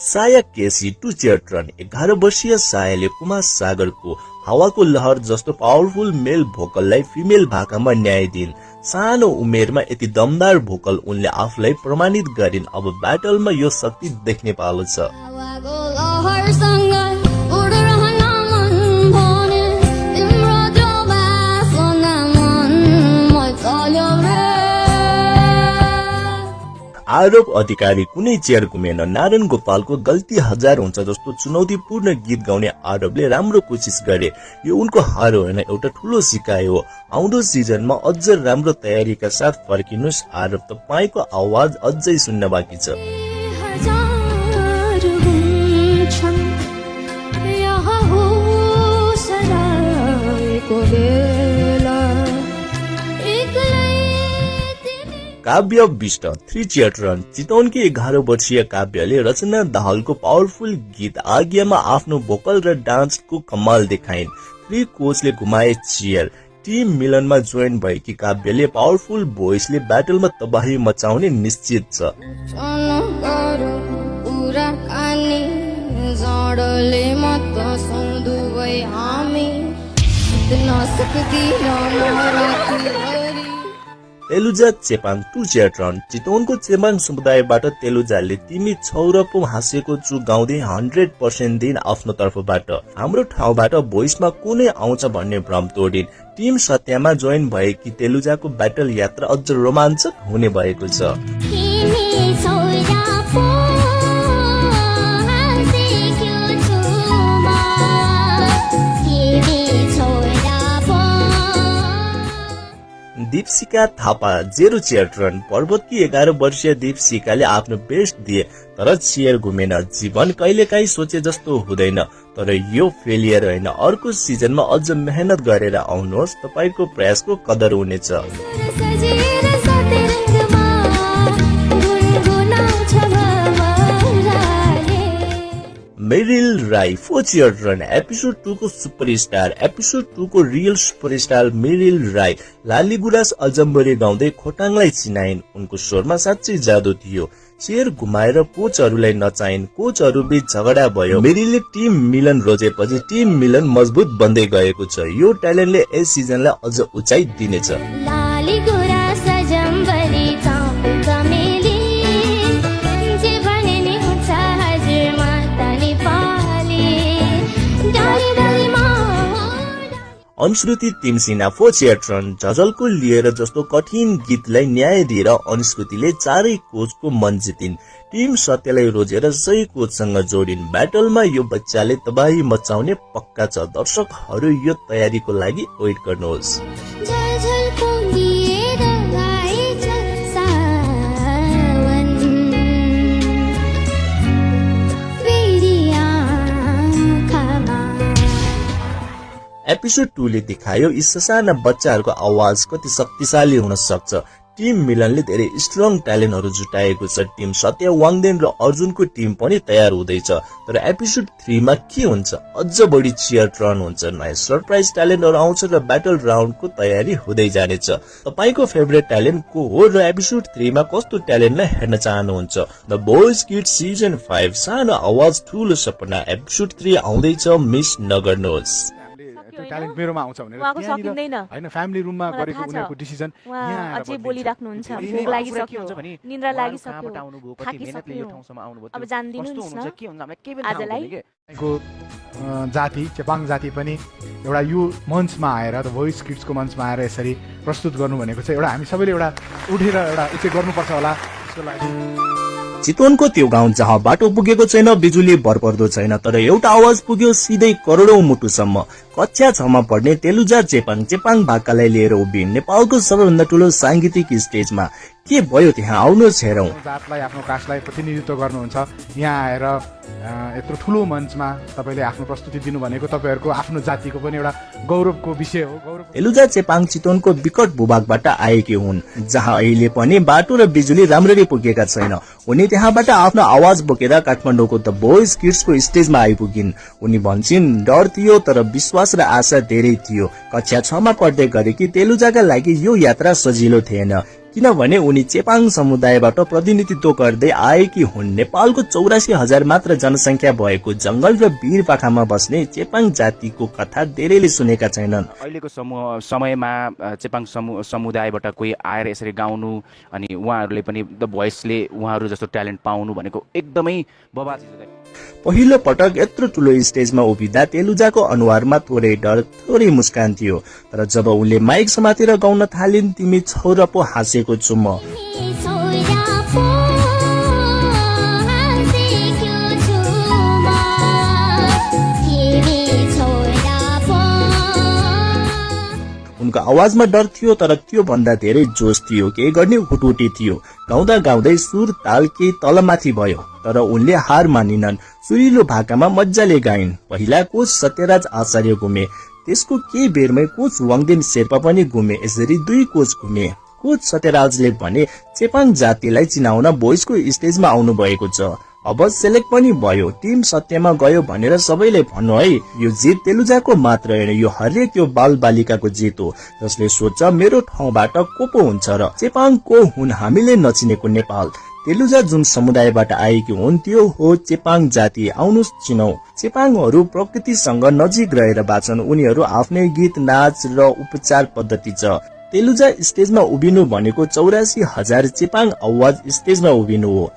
साया केसी 2 चियर टर्न। 11 वर्षीय सायाले कुमार सागरको हावाको लहर जस्तो पावरफुल मेल भोकललाई फिमेल भाकामा न्याय दिइन्। सानो उमेरमा यति दमदार भोकल उनले आफूलाई प्रमाणित गरिन्। अब ब्याटलमा यो शक्ति देख्ने पालो छ। आरोप अधिकारी कुनै चेयर घुमेन, नारायण गोपालको गल्ती हजार हुन्छ जस्तो चुनौतीपूर्ण गीत गाउने आरोपले राम्रो कोसिस गरे। यो उनको हार होइन, एउटा ठूलो सिकाइ हो। आउँदो सिजनमा अझ राम्रो तयारीका साथ फर्किनुस्। आरोप तपाईको आवाज अझै सुन्न बाँकी छ। काव्य विष्ट 3 चियरट्रन चितवनकी 11 वर्षीय काव्यले रचना दाहालको पावरफुल गीत आज्ञामा आफ्नो भोकल र डान्सको कमाल देखाइन्। 3 कोचले घुमाए चियर। टिम मिलनमा जोइन भएकी काव्यले पावरफुल भोइसले ब्याटलमा तबाही मचाउने निश्चित छ। तेलुजा चेपाङ 2 चियरट्रन चितवनको चेपाङ समुदायबाट तेलुजाले तिमी छौरपो हाँसेको छु गाउँदै 100% दिन आफ्नो तर्फबाट। हाम्रो ठाउँबाट भोइसमा कुनै आउँछ भन्ने भ्रम तोडिन्। टिम सत्यमा जोइन भएकी तेलुजाको ब्याटल यात्रा अझ रोमाञ्चक हुने भएको छ। दीपशिका थापा 0 चियरट्रन पर्वतकी 11 वर्षीय दीपशिकाले आफ्नो बेस्ट दिए तर चियर घुमेन। जीवन कहिलेकाहीँ सोचे जस्तो हुँदैन, तर यो फेलियर होइन। अर्को सिजनमा अझ मेहनत गरेर आउनुहोस्, तपाईको प्रयासको कदर हुनेछ। मेरिल राई 4 चियरट्रन एपिसोड 2 को सुपरस्टार। एपिसोड 2 को रियल सुपरस्टार मेरिल राई लालीगुराँस अजम्बरी गाउँदै खोटाङलाई चिनाइन्। उनको स्वरमा साँच्चै जादु थियो। चेयर घुमाएर कोचहरूलाई नचाइन्। कोचहरू बीच झगडा भयो। मेरिलले टिम मिलन रोजेपछि टिम मिलन मजबुत बन्दै गएको छ। यो ट्यालेन्टले यस सिजनलाई अझ उचाइ दिनेछ। अनुश्रुति तिमसिना 4 चियरट्रन झझलको लिएर जस्तो कठिन गीतलाई न्याय दिएर अनुश्रुतिले 4 कोचको मन जितिन्। टिम सत्यलाई रोजेर सही कोचसँग जोडिन्। ब्याटलमा यो बच्चाले तबाही मचाउने पक्का छ। दर्शकहरू यो तयारीको लागि वेट गर्नुहोस्। एपिसोड 2 ले देखायो यी ससाना बच्चाहरूको आवाज कति शक्तिशाली हुन सक्छ। टिम मिलनले धेरै स्ट्रङ ट्यालेन्टहरू जुटाएको छ। टिम सत्य वाङदेन र अर्जुनको टिम पनि तयार हुँदैछ। तर एपिसोड 3 मा के हुन्छ? अझ बढी चियरट्रन हुन्छ, नयाँ सरप्राइज ट्यालेन्टहरू आउँछ र ब्याटल राउन्डको तयारी हुँदै जानेछ। तपाईको फेभरेट ट्यालेन्ट को हो र एपिसोड 3 मा कस्तो ट्यालेन्टलाई हेर्न चाहनुहुन्छ? द बोयज किड्स सिजन 5 सानो आवाज ठूलो सपना एपिसोड 3 आउँदैछ, मिस नगर्नुहोस्। ट्यालेन्ट मेरोमा आउँछ भनेर हैन फ्यामिली रुममा गरेको उनीहरुको डिसिजन यहाँ अझै बोलिराख्नुहुन्छ। भोक लागिसक्यो, निन्द्रा लागिसक्यो, थाकिसक्यो, अब जान्दिनुस् न आजलाई को जाति चेपाङ जाति पनि एउटा यो मञ्चमा आएर द भोइस किड्सको मञ्चमा आएर यसरी प्रस्तुत गर्नु भनेको चाहिँ एउटा हामी सबैले एउटा उठेर एउटा उचित गर्नुपर्छ होला। त्यसको लागि चितवनको त्यो गाउँ जहाँ बाटो पुगेको छैन, बिजुली भरपर्दो छैन, तर एउटा आवाज पुग्यो सिधै करोडौं मुटुसम्म। कक्षा 6 मा पढ्ने तेलुजा चेपाङ भाकालाई लिएर उभिन् नेपालको सबैभन्दा ठूलो सांगीतिक स्टेजमा। के भयो त्यहाँ? आउनुहोस् हेरौं। जातलाई आफ्नो कास्टलाई प्रतिनिधित्व गर्नुहुन्छ, यहाँ आएर यत्रो ठूलो मञ्चमा तपाईले आफ्नो प्रस्तुति दिनु भनेको तपाईहरुको आफ्नो जातिको पनि एउटा गौरवको विषय हो। तेलुजा चेपाङ चितवनको विकट भूभागबाट आएकी हुन्, जहाँ अहिले पनि बाटो र बिजुली राम्ररी पुगेका छैन। उनी त्यहाँबाट आफ्नो आवाज बोकेर काठमाडौँको द बोयज किड्सको स्टेजमा आइपुगिन्। उनी भन्छिन् डर थियो तर विश्वास र आशा धेरै थियो। कक्षा 6 मा पढ्दै गरेकी तेलुजाका लागि यो यात्रा सजिलो थिएन, किनभने उनी चेपाङ समुदायबाट प्रतिनिधित्व गर्दै आएकी हुन्। नेपालको 84,000 मात्र जनसंख्या भएको जंगल र भिरपाखामा बस्ने चेपाङ जातिको कथा धेरैले सुनेका छैनन्। अहिलेको समयमा चेपाङ समुदायबाट कोही आएर यसरी गाउनु अनि उहाँहरूले पनि द भोइसले उहाँहरू जस्तो ट्यालेन्ट पाउनु भनेको एकदमै बबा चिज हो। पहिलो पटक यत्रो ठुलो स्टेजमा उभिँदा तेलुजाको अनुहारमा थोरै डर थोरै मुस्कान थियो, तर जब उनले माइक समातेर गाउन थालिन् तिमी छौरा पो हाँसेको छु म। उनको आवाजमा डर थियो तर त्यो भन्दा धेरै जोश थियो, केही गर्ने हुटुटी थियो। गाउँदा गाउँदै सुर ताल केही तलमाथि भयो तर उनले हार मानिनन्। सुरिलो भाकामा मज्जाले गाइन्। पहिला कोच सत्यराज आचार्य घुमे, त्यसको केही बेरमै कोच वाङदेन शेर्पा पनि घुमे। यसरी 2 कोच घुमे। कोच सत्यराजले भने चेपाङ जातिलाई चिनाउन बोइजको स्टेजमा आउनु भएको छ। अब सेलेक्ट पनि भयो, टिम सत्यमा गयो भनेर सबैले भन्नु है। यो जित तेलुजाको मात्र होइन, यो हरेक यो बाल बालिकाको जित हो जसले सोच्छ मेरो ठाउँबाट को पो हुन्छ र। चेपाङ को हुन् हामीले नचिनेको नेपाल। तेलुजा जुन समुदायबाट आएकी हुन् त्यो हो चेपाङ जाति। आउनुस् चिनौ। चेपाङहरू प्रकृतिसँग नजिक रहेर बाँच्छन्। उनीहरू आफ्नै गीत, नाच र उपचार पद्धति छ। तेलुजा स्टेजमा उभिनु भनेको 84,000 चेपाङ आवाज स्टेजमा उभिनु हो।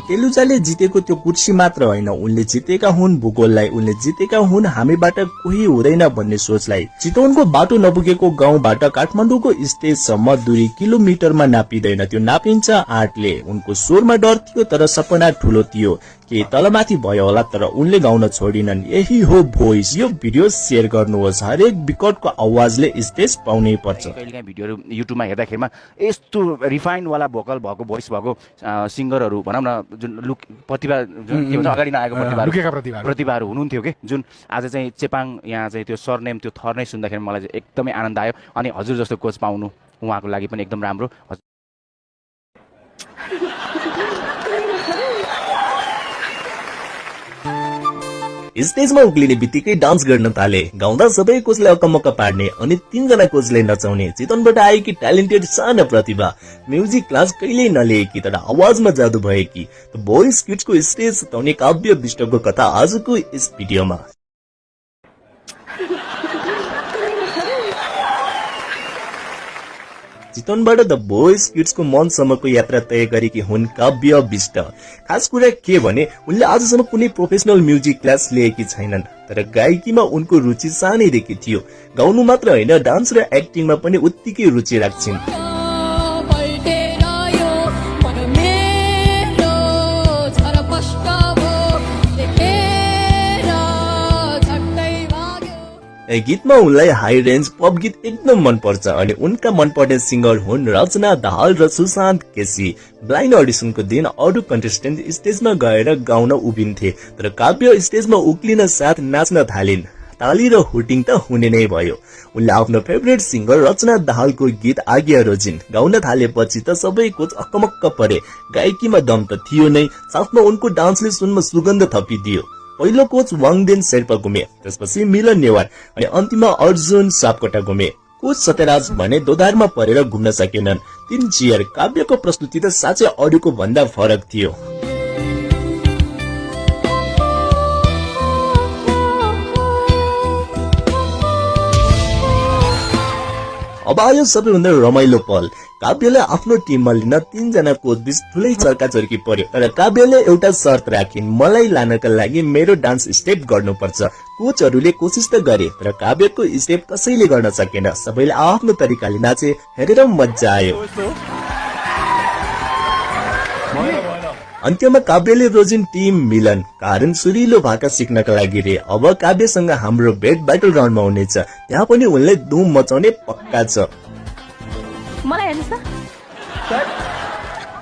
तेलुजाले जितेको त्यो कुर्सी मात्र होइन, उनले जितेका हुन् भूगोललाई, उनले जितेका हुन् हामीबाट कोही हुँदैन भन्ने सोचलाई। चितवनको बाटो नपुगेको गाउँबाट काठमाडौँको स्टेजसम्म दूरी किलोमिटरमा नापिँदैन, त्यो नापिन्छ आर्टले। उनको स्वरमा डर थियो तर सपना ठुलो थियो। के तलमाथि भयो होला तर उनले गाउन छोडिनन्। यही हो भोइस। यो भिडियो शेयर गर्नुहोस्। हरेक विकटको आवाजले स्टेज पाउनै पर्छ। कहिलेकाहीँ भिडियोहरू युट्युबमा हेर्दाखेरिमा यस्तो रिफाइन वाला भोकल भएको भोइस भएको सिङ्गरहरू भनौँ न, जुन लुक प्रतिभा जुन के भन्छ अगाडि नआएको प्रतिभाहरू हुनुहुन्थ्यो कि, जुन आज चाहिँ चेपाङ यहाँ चाहिँ त्यो सरनेम त्यो थर नै सुन्दाखेरि मलाई चाहिँ एकदमै आनन्द आयो। अनि हजुर जस्तो कोच पाउनु उहाँको लागि पनि एकदम राम्रो। स्टेजमा उक्लिने बित्तिकै डान्स गर्न थाले। गाउँदा सबै कोचले अकमक्क पार्ने अनि 3 जना कोचले नचाउने। चितवनबाट आएकी ट्यालेन्टेड साना प्रतिभा। म्युजिक क्लास कहिल्यै नलिएकी तर आवाजमा जादु भएकी। बोइज किड्सको स्टेज सताउने काव्य विष्टको कथा आजको यस भिडियोमा। चितवनबाट द बोइज किड्सको मनसम्मको यात्रा तय गरेकी हुन् काव्य विष्ट। खास कुरा के भने उनले आजसम्म कुनै प्रोफेसनल म्युजिक क्लास लिएकी छैनन् तर गायकीमा उनको रुचि सानैदेखि थियो। गाउनु मात्र होइन, डान्स र एक्टिङमा पनि उत्तिकै रुचि राख्छिन्। गीतमा उनलाई हाई रेन्ज पप गीत एकदम मन पर्छ अनि उनका मनपर्ने सिंगर हुन् रचना दाहाल र सुशान्त केसी। ब्लाइन्ड अडिसनको दिन अरू कन्टेस्टेन्ट स्टेजमा गएर गाउन उभिन्थे तर काव्य स्टेजमा उक्लिन साथ नाच्न थालिन्। ताली र हुटिङ त हुने नै भयो। उनले आफ्नो फेभरेट सिंगर रचना दाहालको गीत आज्ञा रोजिन् गाउन थालेपछि त सबै कोच अकमक्क परे। गायकीमा दम त थियो नै, साथमा उनको डान्सले सुनमा सुगन्ध थपिदियो। पहिलो कोच वाङदेन शेर्पा घुमे, त्यसपछि मिलन नेवार अनि अन्तिममा अर्जुन सापकोटा घुमे। कोच सत्यराज भने दोधारमा परेर घुम्न सकेनन्। 3 चियर। काव्यको प्रस्तुति त साँच्चै अरूको भन्दा फरक थियो। अब आयो सबैभन्दा रमाइलो पल। काव्यले आफ्नो टिममा लिन 3 जना कोच बीच ठुलै चर्काचर्की पर्यो तर काव्यले एउटा शर्त राखिन्, मलाई लानका लागि मेरो डान्स स्टेप गर्नुपर्छ। कोचहरूले कोसिस त गरे तर काव्यको स्टेप कसैले गर्न सकेन। सबैले आफ्नो तरिकाले नाचे, हेरेर मजा आयो। अन्त्यमा काव्यले रोजिन टिम मिलन, कारण सुरिलो भाका सिक्नका लागि रे। अब काव्यसँग हाम्रो भेट ब्याटल राउन्डमा हुनेछ, त्यहाँ पनि उनले धुम मचाउने पक्का छ। मलाई हेर्नुस् त,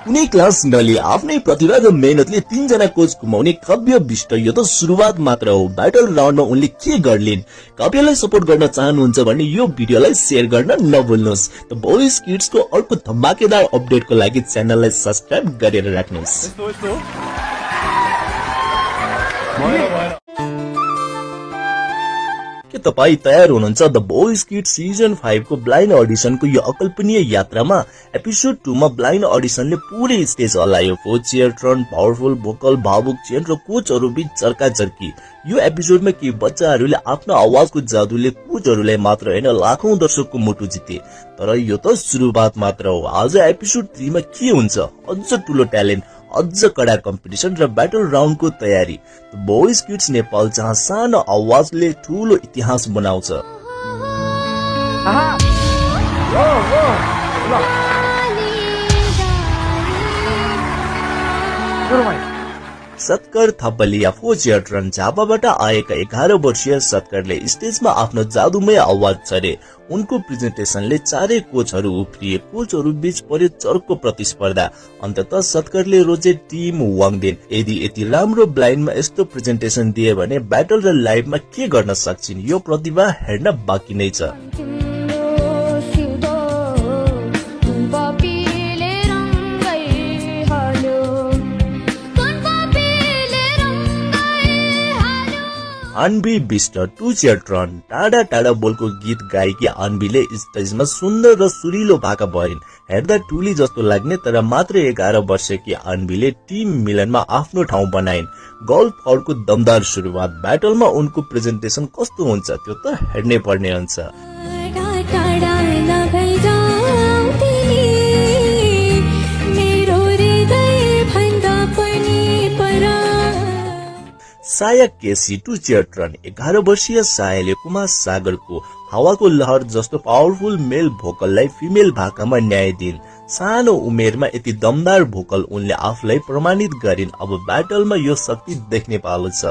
कुनै क्लास नलिए आफ्नै प्रतिभा र मेहनतले 3 जना कोच घुमाउने काव्य विष्ट यो त सुरुवात मात्र हो। ब्याटल राउन्डमा उनले के गर्लिन्? काव्यलाई सपोर्ट गर्न चाहनुहुन्छ भने यो भिडियोलाई शेयर गर्न नभुल्नुहोस्। द बोइज किड्सको अर्को धमाकेदार अपडेटको लागि च्यानललाई सब्स्क्राइब गरेर राख्नुहोस्। के तपाईँ तयार हुनुहुन्छ द बोइज किड्स सिजन 5 को ब्लाइन्ड अडिसनको यो अकल्पनीय यात्रामा? एपिसोड 2 मा ब्लाइन्ड अडिसनले पुरै स्टेज हल्लायो। 4 चेयर टर्न, पावरफुल भोकल, भावुक चेन र कोचहरू बीच चर्काचर्की। यो एपिसोडमा केही बच्चाहरूले आफ्नो आवाजको जादुले कोचहरूलाई मात्र होइन लाखौं दर्शकको मुटु जिते। तर यो त सुरुवात मात्र हो। आज एपिसोड 3 मा के हुन्छ? अझ ठुलो ट्यालेन्ट, अझ कडा कम्पिटिसन र ब्याटल राउन्डको तयारी। बोइज किड्स नेपाल, जहाँ सानो आवाजले ठुलो इतिहास बनाउँछ। सत्कर थपलिया फोचियर रन झापाबाट आएका 11 वर्षीय सत्करले स्टेजमा आफ्नो जादुमय आवाज छरे। उनको प्रेजेन्टेसनले चारै कोचहरू उफ्रिए। कोचहरू बीच पर्यो चर्को प्रतिस्पर्धा। अन्ततः सत्करले रोजे टिम वाङदेन। यदि यति राम्रो ब्लाइन्डमा यस्तो प्रेजेन्टेसन दिए भने ब्याटल र लाइभमा के गर्न सक्छिन्, यो प्रतिभा हेर्न बाँकी नै छ। अन्बी बिष्ट टु चियर ट्रन। टाढा टाढा बोलको गीत गाएकी अन्बीले स्टेजमा सुन्दर र सुरिलो भाका भरिन्। हेर्दा टुली जस्तो लाग्ने तर मात्र 11 वर्षकी अन्बीले टिम मिलनमा आफ्नो ठाउँ बनाइन्। गोल्फ फौडको दमदार सुरुवात। ब्याटलमा उनको प्रेजेन्टेसन कस्तो हुन्छ त्यो त हेर्नै पर्ने हुन्छ। साया केसी टु चियर रन। 11 वर्षीय सायाले कुमार सागरको हावाको लहर जस्तो पावरफुल मेल भोकललाई फिमेल भाकामा न्याय दिइन्। सानो उमेरमा यति दमदार भोकल उनले आफूलाई प्रमाणित गरिन्। अब ब्याटलमा यो शक्ति देख्ने पालो छ।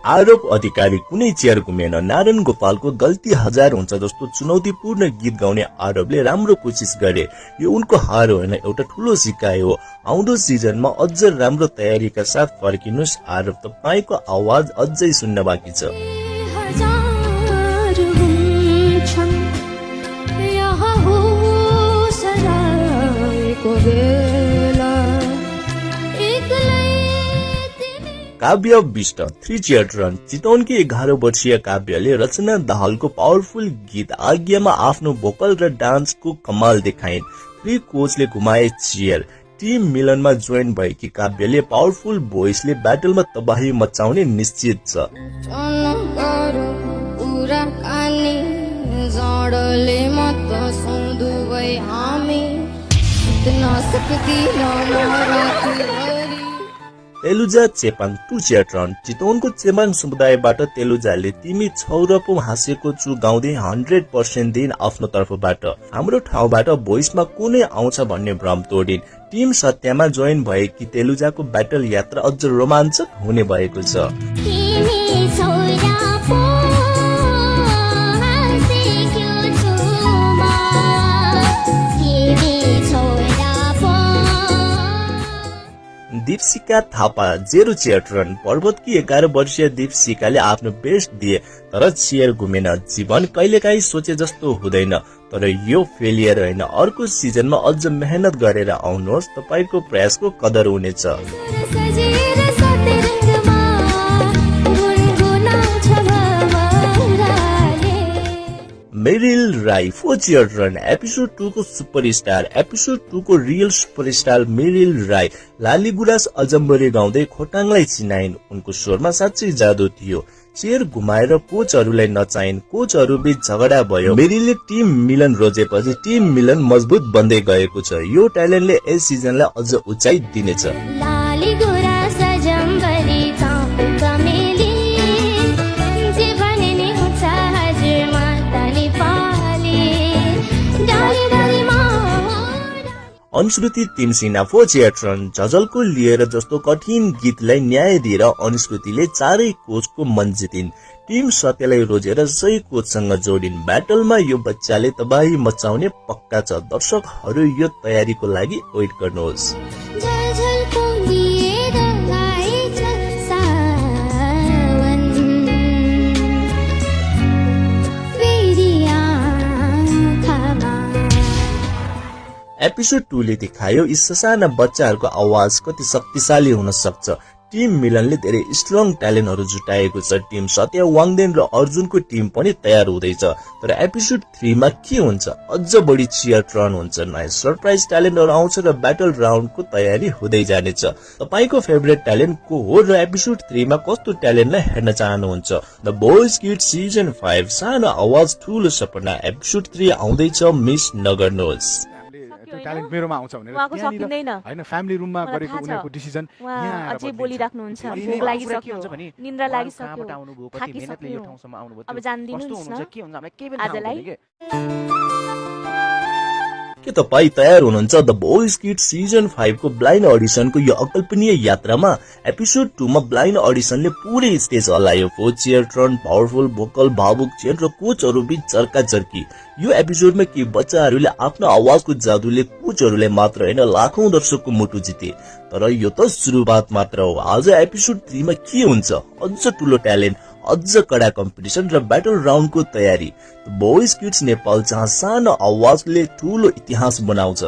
आरोप अधिकारी कुनै चेयर घुमेन। नारायण गोपालको गल्ती हजार हुन्छ जस्तो चुनौतीपूर्ण गीत गाउने आरोपले राम्रो कोसिस गरे। यो उनको हार होइन, एउटा ठूलो सिकाइ हो। आउँदो सिजनमा अझ राम्रो तयारीका साथ फर्किनुस्। आरोप, तपाईको आवाज अझै सुन्न बाँकी छ। काव्य विष्ट 3 चियर रन। चितवनकी 11 वर्षीय काव्यले रचना दाहालको पावरफुल गीत आज्ञामा आफ्नो भोकल र डान्सको कमाल देखाइन्। 3 कोचले घुमाए चियर। टिम मिलनमा जोइन भएकी काव्यले पावरफुल भोइसले ब्याटलमा तबाही मचाउने निश्चित छ। Teluja Chepang two chair turn. चितवनको चेपाङ समुदायबाट तेलुजाले तिमी छौरपो हाँसेको छु गाउँदै 100% दिन आफ्नो तर्फबाट। हाम्रो ठाउँबाट भोइसमा कुनै आउँछ भन्ने भ्रम तोडिन्। टिम सत्यमा जोइन भएकी तेलुजाको ब्याटल यात्रा अझ रोमाञ्चक हुने भएको छ। Deepshika Thapa 0 chair turn. पर्वतकी 11 वर्षीय दीपशिकाले आफ्नो बेस्ट दिए तर चियर घुमेन। जीवन कहिलेकाहीँ सोचे जस्तो हुँदैन, तर यो फेलियर होइन। अर्को सिजनमा अझ मेहनत गरेर आउनुहोस्, तपाईको प्रयासको कदर हुनेछ। Meril Rai 4 chair turn. Episode 2 को सुपरस्टार। एपिसोड 2 को रियल सुपरस्टार मेरिल राई लालीगुराँस अजम्बरी गाउँदै खोटाङलाई चिनाइन्। उनको स्वरमा साँच्चै जादु थियो। चेयर घुमाएर कोचहरूलाई नचाइन्। कोचहरू बीच झगडा भयो। मेरिलले टिम मिलन रोजेपछि टिम मिलन मजबुत बन्दै गएको छ। यो ट्यालेन्टले यस सिजनलाई अझ उचाइ दिनेछ। Anushruti Timsina 4 chair turn. झझलको लिएर जस्तो कठिन गीतलाई न्याय दिएर अनुश्रुतिले चारै कोचको मन जितिन्। टिम सत्यलाई रोजेर सही कोचसँग जोडिन्। ब्याटलमा यो बच्चाले तबाही मचाउने पक्का छ। दर्शकहरू यो तयारीको लागि वेट गर्नुहोस्। एपिसोड 2 ले देखायो यी ससाना बच्चाहरूको आवाज कति शक्तिशाली हुन सक्छ। टिम मिलनले धेरै स्ट्रङ ट्यालेन्टहरू जुटाएको छ। टिम सत्य, वाङदेन र अर्जुनको टिम पनि तयार हुँदैछ। तर एपिसोड 3 मा के हुन्छ? अझ बढी चियर रन हुन्छ, नयाँ सरप्राइज ट्यालेन्टहरू आउँछ र ब्याटल राउन्डको तयारी हुँदै जानेछ। तपाईको फेभरेट ट्यालेन्ट को हो र एपिसोड 3 मा कस्तो ट्यालेन्टलाई हेर्न चाहनुहुन्छ? द बोयज किड्स सिजन 5 सानो आवाज ठूलो सपना एपिसोड 3 आउँदैछ, मिस नगर्नुहोस्। ट्यालेन्ट मेरोमा आउँछ भनेर उहाँको सकिँदैन हैन फ्यामिली रुममा मलाई गरेको थाहा छ। उनीहरुको डिसिजन उहाँ यहाँ आएर अझै बदलिन्छ। बोलिराख्नुहुन्छ अनि भोक आफूलाई लागिसक्यो के हुन्छ भने निन्द्रा उहाँहरू लागिसक्यो कहाँबाट आउनुभयो, कति थाकिसक्यो। मेहनतले यो ठाउँसम्म आउनुभयो, अब त्यो जानिदिनुहोस् कस्तो न हुनुहुन्छ, के हुन्छ हामीलाई केही पनि थाहा आजलाई। हुँदैन के। के तपाईँ तयार हुनुहुन्छ द बोइज किड सिजन 5 को ब्लाइन्ड अडिसनको यो अकल्पनीय यात्रामा? एपिसोड 2 मा ब्लाइन्ड अडिसनले पूरै स्टेज हल्लायो। चेयर टर्न, पावरफुल भोकल, भावुक चेयर र कोचहरू बीच चर्काचर्की। यो एपिसोडमा के बच्चाहरूले आफ्नो आवाजको जादुले कोचहरूलाई मात्र हैन लाखौं दर्शकको मुटु जिते। तर यो त सुरुवात मात्र हो। आज एपिसोड 3 मा के हुन्छ? अझ ठूलो ट्यालेन्ट, अझ कडा कम्पिटिसन र ब्याटल राउन्डको तयारी। बोइज किड्स नेपाल जहाँ सानो आवाजले ठूलो इतिहास बनाउँछ।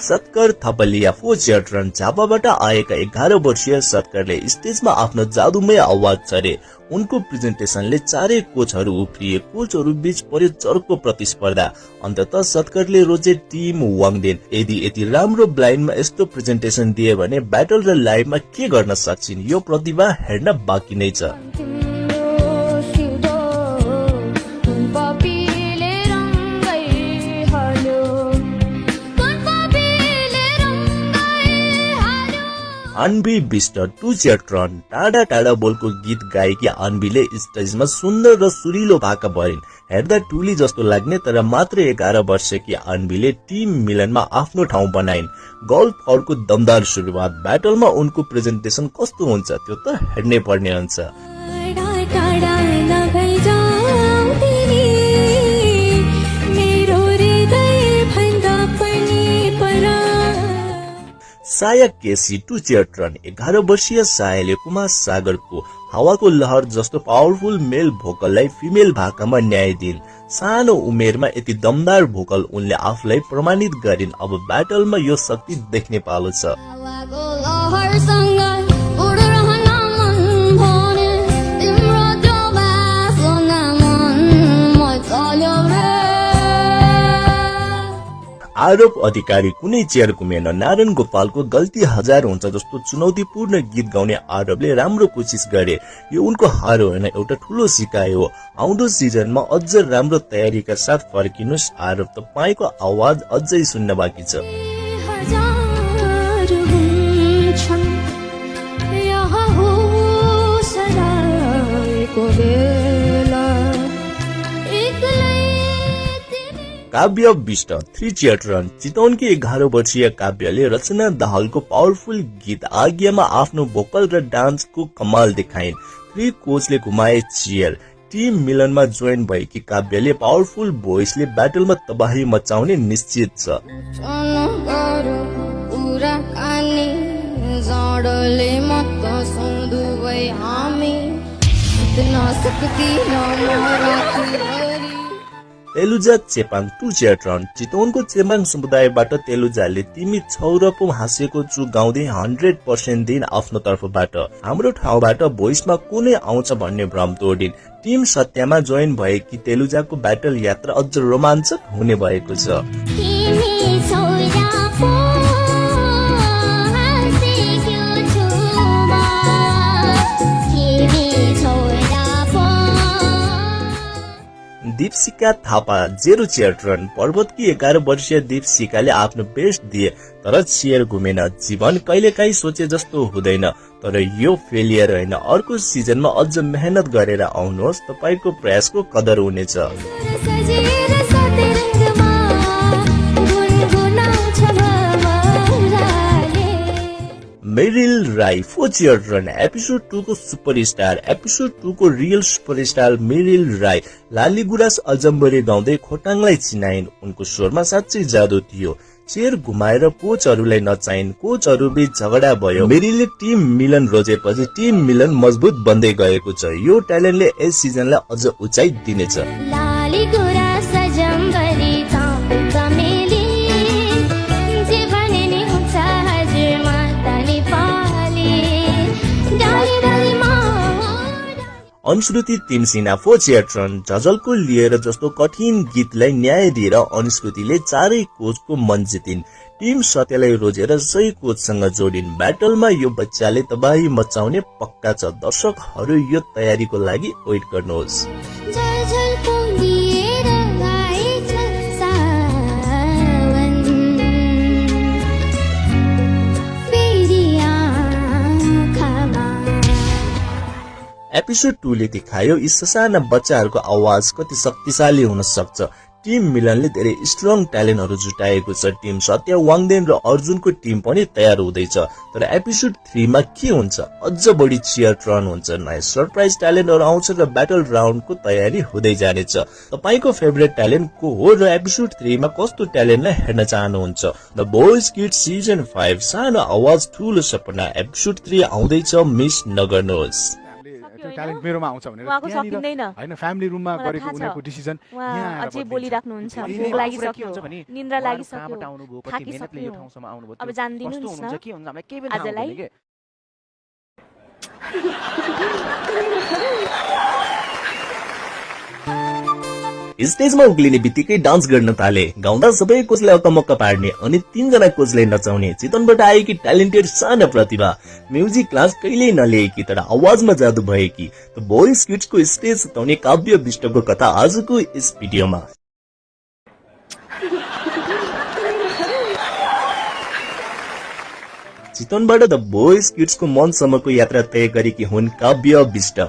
सत्कर थपलिया चेयर टर्न झापाबाट आएका 11 वर्षीय सत्करले स्टेजमा आफ्नो जादुमय आवाज छरे। उनको प्रेजेन्टेसनले चारै कोचहरू उफ्रिए। कोचहरू बीच पर्यो चर्को प्रतिस्पर्धा। अन्ततः सत्करले रोजे टिम वाङदेन। यदि राम्रो ब्लाइन्डमा यस्तो प्रेजेन्टेसन दिए भने ब्याटल र लाइभमा के गर्न सक्छिन्, यो प्रतिभा हेर्न बाँकी नै छ। अन्वी बिष्ट चेयर टर्न टाढा टाढा बोलको गीत गाएकी अन्वीले स्टेजमा सुन्दर र सुरिलो भाका भरिन्। हेर्दा टुली जस्तो लाग्ने तर मात्र 11 वर्षकी अन्वीले टिम मिलनमा आफ्नो ठाउँ बनाइन्। गोल्फ फौडको दमदार सुरुवात। ब्याटलमा उनको प्रेजेन्टेसन कस्तो हुन्छ त्यो त हेर्नै पर्ने हुन्छ। साया केसी चेयर टर्न 11 वर्षीय सायाले कुमार सागरको हावाको लहर जस्तो पावरफुल मेल भोकललाई फिमेल भाकामा न्याय दिइन्। सानो उमेरमा यति दमदार भोकल उनले आफूलाई प्रमाणित गरिन्। अब ब्याटलमा यो शक्ति देख्ने पालो छ। आरोप अधिकारी कुनै चेयर गुमेन। नारायण गोपालको गल्ती हजार हुन्छ जस्तो चुनौतीपूर्ण गीत गाउने आरोपले राम्रो कोसिस गरे। यो उनको हार होइन, एउटा ठूलो सिकाइ हो। आउँदो सिजनमा अझ राम्रो तयारीका साथ फर्किनुस्। आरोप तपाईको आवाज अझै सुन्न बाँकी छ। काव्य बिष्ट चेयर टर्न चितवनकी 11 वर्षीय काव्यले रचना दाहालको पावरफुल गीत आज्ञामा आफ्नो भोकल र डान्सको कमाल देखाइन्। 3 कोचले घुमाए चेयर। टिम मिलनमा जोइन भएकी काव्यले पावरफुल भोइसले ब्याटलमा तबाही मचाउने निश्चित छ। तेलुजा चेपाङ चेयर टर्न चितवनको चेपाङ समुदायबाट तेलुजाले तिमी छौरपो हाँसेको छु गाउँदै 100% दिन आफ्नो तर्फबाट। हाम्रो ठाउँबाट भोइसमा कुनै आउँछ भन्ने भ्रम तोडिन्। टिम सत्यमा जोइन भएकी तेलुजाको ब्याटल यात्रा अझ रोमाञ्चक हुने भएको छ। दीपशिका थापा चेयर टर्न पर्वतकी 11 वर्षीय दीपशिकाले आफ्नो बेस्ट दिए तर चेयर घुमेन। जीवन कहिलेकाहीँ सोचे जस्तो हुँदैन, तर यो फेलियर होइन। अर्को सिजनमा अझ मेहनत गरेर आउनुहोस्, तपाईको प्रयासको कदर हुनेछ। Meril Rai chair turn episode 2 को सुपरस्टार। एपिसोड 2 को रियल सुपरस्टार मेरिल राई लाली गुराँस अजम्बरी गाउँदै खोटाङलाई चिनाइन्। उनको स्वरमा साँच्चै जादु थियो। चेयर घुमाएर कोचहरूलाई नचाइन्। कोचहरू बीच झगडा भयो। मेरिलले टिम मिलन रोजेपछि टिम मिलन मजबुत बन्दै गएको छ। यो ट्यालेन्टले यस सिजनलाई अझ उचाइ दिनेछ। अनुश्रुति तिमसिना फोचियाट्रन झझल्को लिएर जस्तो कठिन गीतलाई न्याय दिएर अनुश्रुतिले चारै कोचको मन जितिन्। टिम सत्यलाई रोजेर सही कोचसँग जोडिन्। ब्याटलमा यो बच्चाले तबाही मचाउने पक्का छ। दर्शकहरू यो तयारीको लागि वेट गर्नुहोस्। एपिसोड 2 ले देखायो यी ससाना बच्चाहरूको आवाज कति शक्तिशाली हुन सक्छ। टिम मिलनले धेरै स्ट्रङ ट्यालेन्टहरू जुटाएको छ। टिम सत्य, वाङदेन र अर्जुनको टिम पनि तयार हुँदैछ। तर एपिसोड 3 मा के हुन्छ? अझ बढी चियर टर्न हुन्छ, नयाँ सरप्राइज ट्यालेन्टहरू आउँछ र ब्याटल राउन्डको तयारी हुँदै जानेछ। तपाईको फेभरेट ट्यालेन्ट को हो र एपिसोड 3 मा कस्तो ट्यालेन्टलाई हेर्न चाहनुहुन्छ? द बोइज किड्स सिजन 5 सानो आवाज ठूलो सपना एपिसोड 3 आउँदैछ, मिस नगर्नुहोस्। ट्यालेन्ट मेरोमा आउँछ भनेर हैन फ्यामिली रुममा गरेको उनीहरुको डिसिजन यहाँ अझै बोलिराख्नुहुन्छ। भोक लागिसक्यो, निन्द्रा लागिसक्यो, थाकिसक्यो, अब जान्दिनुस् न आजलाई। स्टेजमा उक्लिने बित्तिकै डान्स गर्न थाले। गाउँदा सबै कोचलाई अकमक्क पार्ने अनि 3 जना कोचलाई नचाउने चितवनबाट आएकी ट्यालेन्टेड साना प्रतिभा। म्युजिक क्लास कहिल्यै नलिएकी तर आवाजमा जादु भएकी। द बोइज किड्सको स्टेज सताउने काव्य विष्टको कथा आजको यस भिडियोमा। चितवनबाट द बोइज किड्सको मनसम्मको यात्रा तय गरेकी हुन् काव्य विष्ट।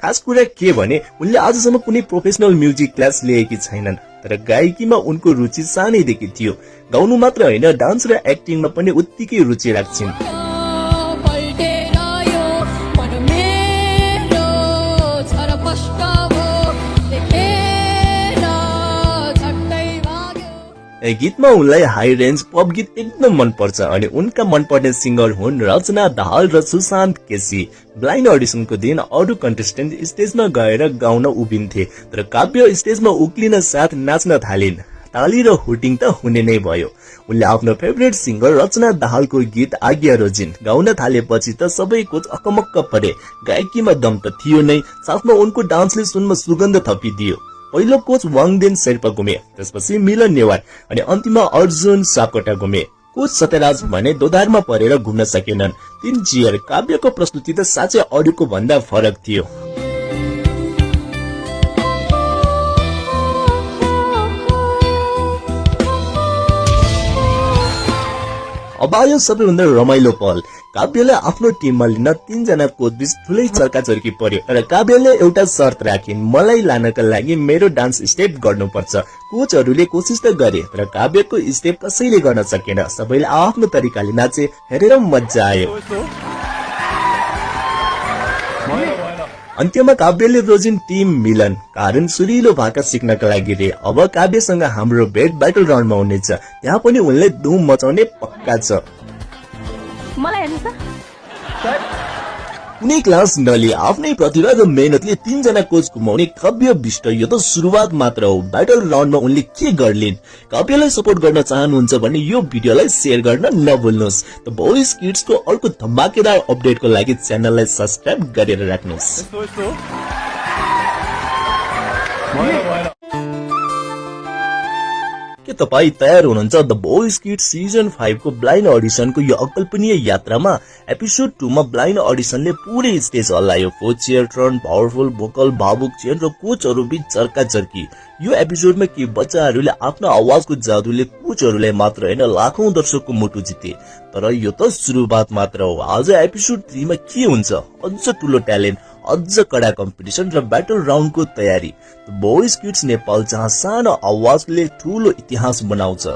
खास कुरा के भने उनले आजसम्म कुनै प्रोफेसनल म्युजिक क्लास लिएकी छैनन्, तर गायकीमा उनको रुचि सानैदेखि थियो। गाउनु मात्र होइन, डान्स र एक्टिङमा पनि उत्तिकै रुचि राख्छिन्। गीतमा उनलाई हाई रेन्ज पप गीत एकदम मन पर्छ अनि उनका मनपर्ने सिंगर हुन् रचना दाहाल र सुशान्त केसी। ब्लाइन्ड अडिसनको दिन अरू कन्टेस्टेन्ट स्टेजमा गएर गाउन उभिन्थे, तर काव्य स्टेजमा उक्लिन साथ नाच्न थालिन्। ताली र हुटिङ त हुने नै भयो। उनले आफ्नो फेभरेट सिंगर रचना दाहालको गीत आज्ञा रोजिन्। गाउन थालेपछि त सबै कोच अकमक्क परे। गायकीमा दम त थियो नै, साथमा उनको डान्सले सुनमा सुगन्ध थपिदियो। पहिलो कोच वाङदेन शेर्पा गुमे, त्यसपछि मिलन नेवार अनि अन्तिममा अर्जुन सापकोटा गुमे। कोच सत्यराज भने दोधारमा परेर घुम्न सकेनन्। 3 चियर। काव्यको प्रस्तुति त साँच्चै अरूको भन्दा फरक थियो। अब आयो सबैभन्दा रमाइलो पल। काव्यले आफ्नो टिममा लिन 3 जना कोच बीच ठुलै चर्काचर्की पर्यो, तर काव्यले एउटा शर्त राखिन्, मलाई लानका लागि मेरो डान्स स्टेप गर्नुपर्छ। कोचहरूले कोसिस त गरे, तर काव्यको स्टेप कसैले गर्न सकेन। सबैले आफ्नो तरिकाले नाचे, हेरेर मजा आयो। अन्त्यमा काव्यले रोजिन् टिम मिलन, कारण सुरिलो भाका सिक्नका लागि रे। अब काव्यसँग हाम्रो भेट ब्याटल राउन्डमा हुनेछ, त्यहाँ पनि उनले धुम मचाउने पक्का छ। कुनै क्लास नलिए आफ्नै प्रतिभा र मेहनतले 3 जना कोच घुमाउने काव्य विष्ट यो त सुरुवात मात्र हो। ब्याटल राउन्डमा उनले के गर्लिन्? काव्यलाई सपोर्ट गर्न चाहनुहुन्छ भने यो भिडियोलाई शेयर गर्न नभुल्नुहोस्। द बोइज किड्सको अर्को धमाकेदार अपडेटको लागि च्यानललाई सब्स्क्राइब गरेर राख्नुहोस्। के तपाईँ तयार हुनुहुन्छ द बोइज किड्स सिजन 5 को ब्लाइन्ड अडिसनको यो अकल्पनीय यात्रामा? एपिसोड 2 मा ब्लाइन्ड अडिसनले पुरै स्टेज हल्लायो। फोचियर टर्न, पावरफुल भोकल, भावुक चेन र कोचहरू बीच चर्काचर्की। यो एपिसोडमा के बच्चाहरूले आफ्नो आवाजको जादुले कोचहरूलाई मात्र होइन लाखौं दर्शकको मुटु जिते। तर यो त सुरुवात मात्र हो। आज एपिसोड 3 मा के हुन्छ? अझ ठुलो ट्यालेन्ट, अझ कडा कम्पिटिसन र ब्याटल राउन्डको तयारी। बोइज किड्स नेपाल, जहाँ सानो आवाजले ठूलो इतिहास बनाउँछ।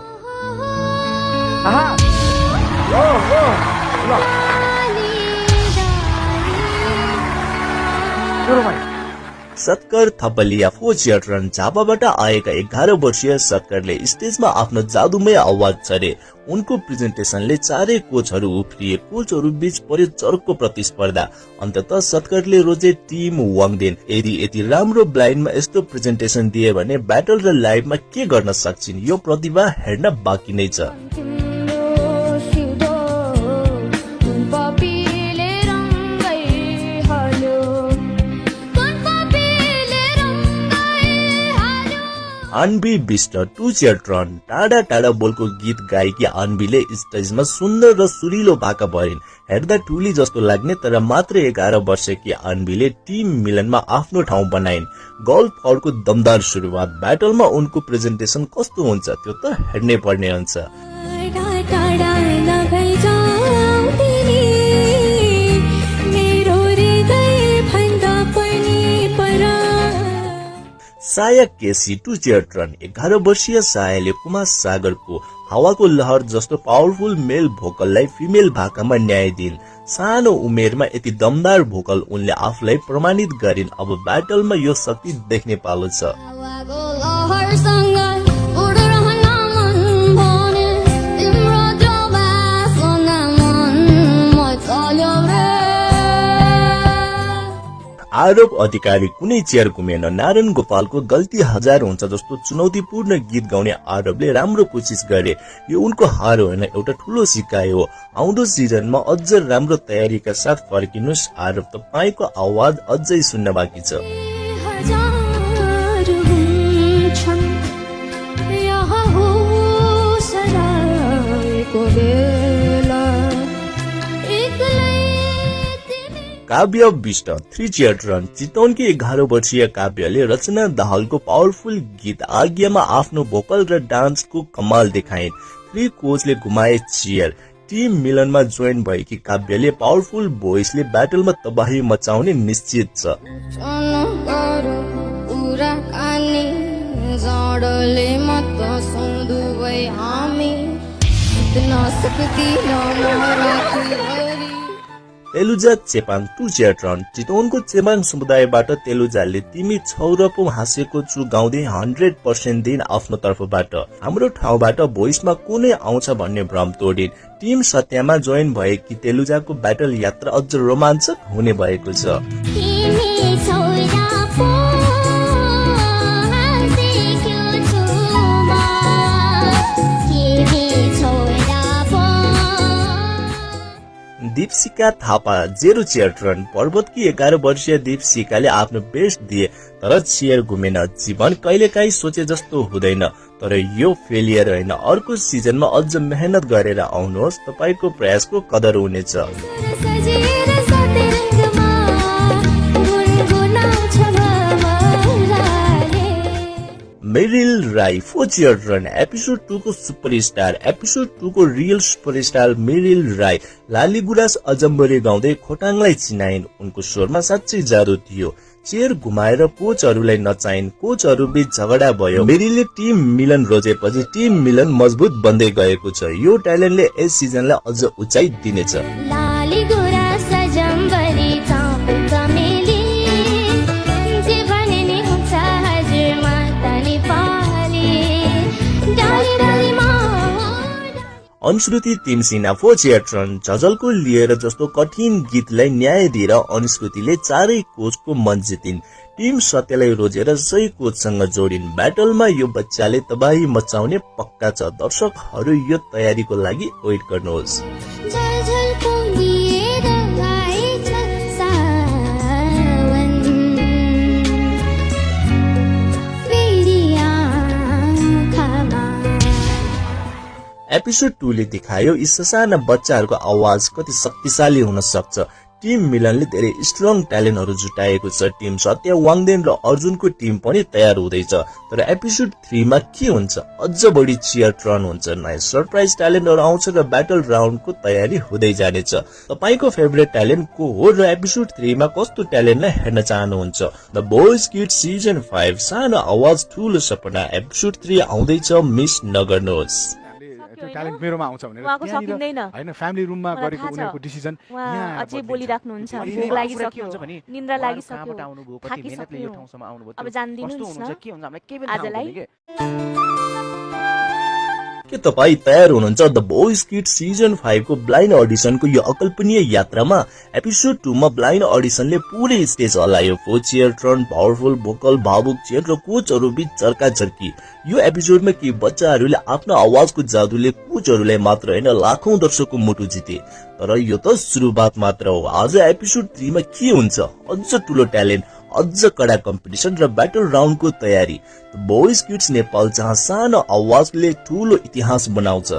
सत्कर थपलिया फोचियटरन झापाबाट आएका 11 वर्षीय सत्करले स्टेजमा आफ्नो जादुमय आवाज छरे। उनको प्रेजेन्टेसनले चारै कोचहरू उफ्रिए। कोचहरू बीच पर्यो चर्को प्रतिस्पर्धा। अन्ततः सत्करले रोजे टिम वाङदेन। यदि राम्रो ब्लाइन्डमा यस्तो प्रेजेन्टेसन दिए भने ब्याटल र लाइभमा के गर्न सक्छिन् यो प्रतिभा हेर्न बाँकी नै छ। आन्बी विष्ट टु चियरट्रन टाढा टाढा बोलको गीत गाएकी आन्बीले स्टेजमा सुन्दर र सुरिलो भाका भरिन्। हेर्दा टुली जस्तो लाग्ने तर मात्र 11 वर्षकी आन्बीले टिम मिलनमा आफ्नो ठाउँ बनाइन्। गोल्फ फौडको दमदार सुरुवात, ब्याटलमा उनको प्रेजेन्टेसन कस्तो हुन्छ त्यो त हेर्नै पर्ने हुन्छ। साया केसी टु चियरट्रन 11 वर्षीय सायाले कुमार सागरको हावाको लहर जस्तो पावरफुल मेल भोकललाई फिमेल भाकामा न्याय दिइन्। सानो उमेरमा यति दमदार भोकल उनले आफूलाई प्रमाणित गरिन्। अब ब्याटलमा यो शक्ति देख्ने पालो छ। आरोप अधिकारी कुनै चेयर घुमेन, नारायण गोपालको गल्ती हजार हुन्छ जस्तो चुनौतीपूर्ण गीत गाउने आरोपले राम्रो कोसिस गरे। यो उनको हार होइन, एउटा ठूलो सिकाइ हो। आउँदो सिजनमा अझ राम्रो तयारीका साथ फर्किनुस्। आरोप तपाईको आवाज अझै सुन्न बाँकी छ। काव्य विष्ट 3 चियरट्रन चितवनकी 11 वर्षीय काव्यले रचना दाहालको पावरफुल गीत आज्ञामा आफ्नो भोकल र डान्सको कमाल देखाइन्। 3 कोचले घुमाए चियर। टिम मिलनमा जोइन भएकी काव्यले पावरफुल भोइसले ब्याटलमा तबाही मचाउने निश्चित छ। तेलुजा चेपाङ टु चियरट्रन चितवनको चेपाङ समुदायबाट तेलुजाले तिमी छौ र पो हाँसेको छु गाउँदै 100% दिन आफ्नो तर्फबाट। हाम्रो ठाउँबाट भोइसमा कुनै आउँछ भन्ने भ्रम तोडिन्। टिम सत्यामा जोइन भएकी तेलुजाको ब्याटल यात्रा अझ रोमाञ्चक हुने भएको छ। दीपशिका थापा 0 चियरट्रन पर्वतकी 11 वर्षीय दीपशिकाले आफ्नो बेस्ट दिए तर चियर घुमेन। जीवन कहिलेकाहीँ सोचे जस्तो हुँदैन, तर यो फेलियर होइन। अर्को सिजनमा अझ मेहनत गरेर आउनुहोस्, तपाईको प्रयासको कदर हुनेछ। मेरिल राई 4 चियरट्रन एपिसोड 2 को सुपरस्टार, एपिसोड 2 को रियल सुपरस्टार मेरिल राई लालीगुराँस अजम्बरी गाउँदै खोटाङलाई चिनाइन्। उनको स्वरमा साँच्चै जादु थियो। चेयर घुमाएर कोचहरूलाई नचाइन्। कोचहरू बीच झगडा भयो। मेरिलले टिम मिलन रोजेपछि टिम मिलन मजबुत बन्दै गएको छ। यो ट्यालेन्टले यस सिजनलाई अझ उचाइ दिनेछ। अनुश्रुति तिमसिना 4 चियरट्रन झझलको लिएर जस्तो कठिन गीतलाई न्याय दिएर अनुश्रुतिले चारै कोचको मन जितिन्। टिम सत्यलाई रोजेर सही कोचसँग जोडिन्। ब्याटलमा यो बच्चाले तबाही मचाउने पक्का छ। दर्शकहरू यो तयारीको लागि वेट गर्नुहोस्। एपिसोड 2 ले देखायो यी ससाना बच्चाहरूको आवाज कति शक्तिशाली हुन सक्छ। टिम मिलनले धेरै स्ट्रङ ट्यालेन्टहरू जुटाएको छ। टिम सत्य, वाङदेन र अर्जुनको टिम पनि तयार हुँदैछ। तर एपिसोड 3 मा के हुन्छ? अझ बढी चियरट्रन हुन्छ, नयाँ सरप्राइज ट्यालेन्टहरू आउँछ र ब्याटल राउन्डको तयारी हुँदै जानेछ। तपाईको फेभरेट ट्यालेन्ट को हो र एपिसोड 3 मा कस्तो ट्यालेन्टलाई हेर्न चाहनुहुन्छ? द बोयज किड सिजन 5 सानो आवाज ठूलो सपना एपिसोड 3 आउँदैछ, मिस नगर्नुहोस्। त्यो ट्यालेन्ट मेरोमा आउँछ भनेर उहाँको सकिँदैन हैन। फ्यामिली रुममा गरेको उनीहरुको डिसिजन यहाँ अझै बोलिराख्नुहुन्छ। भोक लागिसक्यो, निन्द्रा लागिसक्यो, थाकिसक्यो, अब जान्दिनुस् न आजलाई। के तपाई तयार हुनुहुन्छ द बोयज किड सिजन 5 को ब्लाइन्ड अडिसनको यो अकल्पनीय यात्रामा? एपिसोड 2 मा ब्लाइन्ड अडिसनले पुरै स्टेज हल्लायो। 4 चियरट्रन, पावरफुल भोकल, भावुक चेयर र कोचहरू बीच चर्काचर्की। यो एपिसोडमा के बच्चाहरूले आफ्नो आवाजको जादुले कोचहरूलाई मात्र हैन लाखौं दर्शकको मुटु जिते। तर यो त सुरुवात मात्र हो। आज एपिसोड 3 मा के हुन्छ? अझ ठूलो ट्यालेन्ट, अझ कडा कम्पिटिसन र ब्याटल राउन्डको तयारी। बोइज किड्स नेपाल, जहाँ सानो आवाजले ठूलो इतिहास बनाउँछ।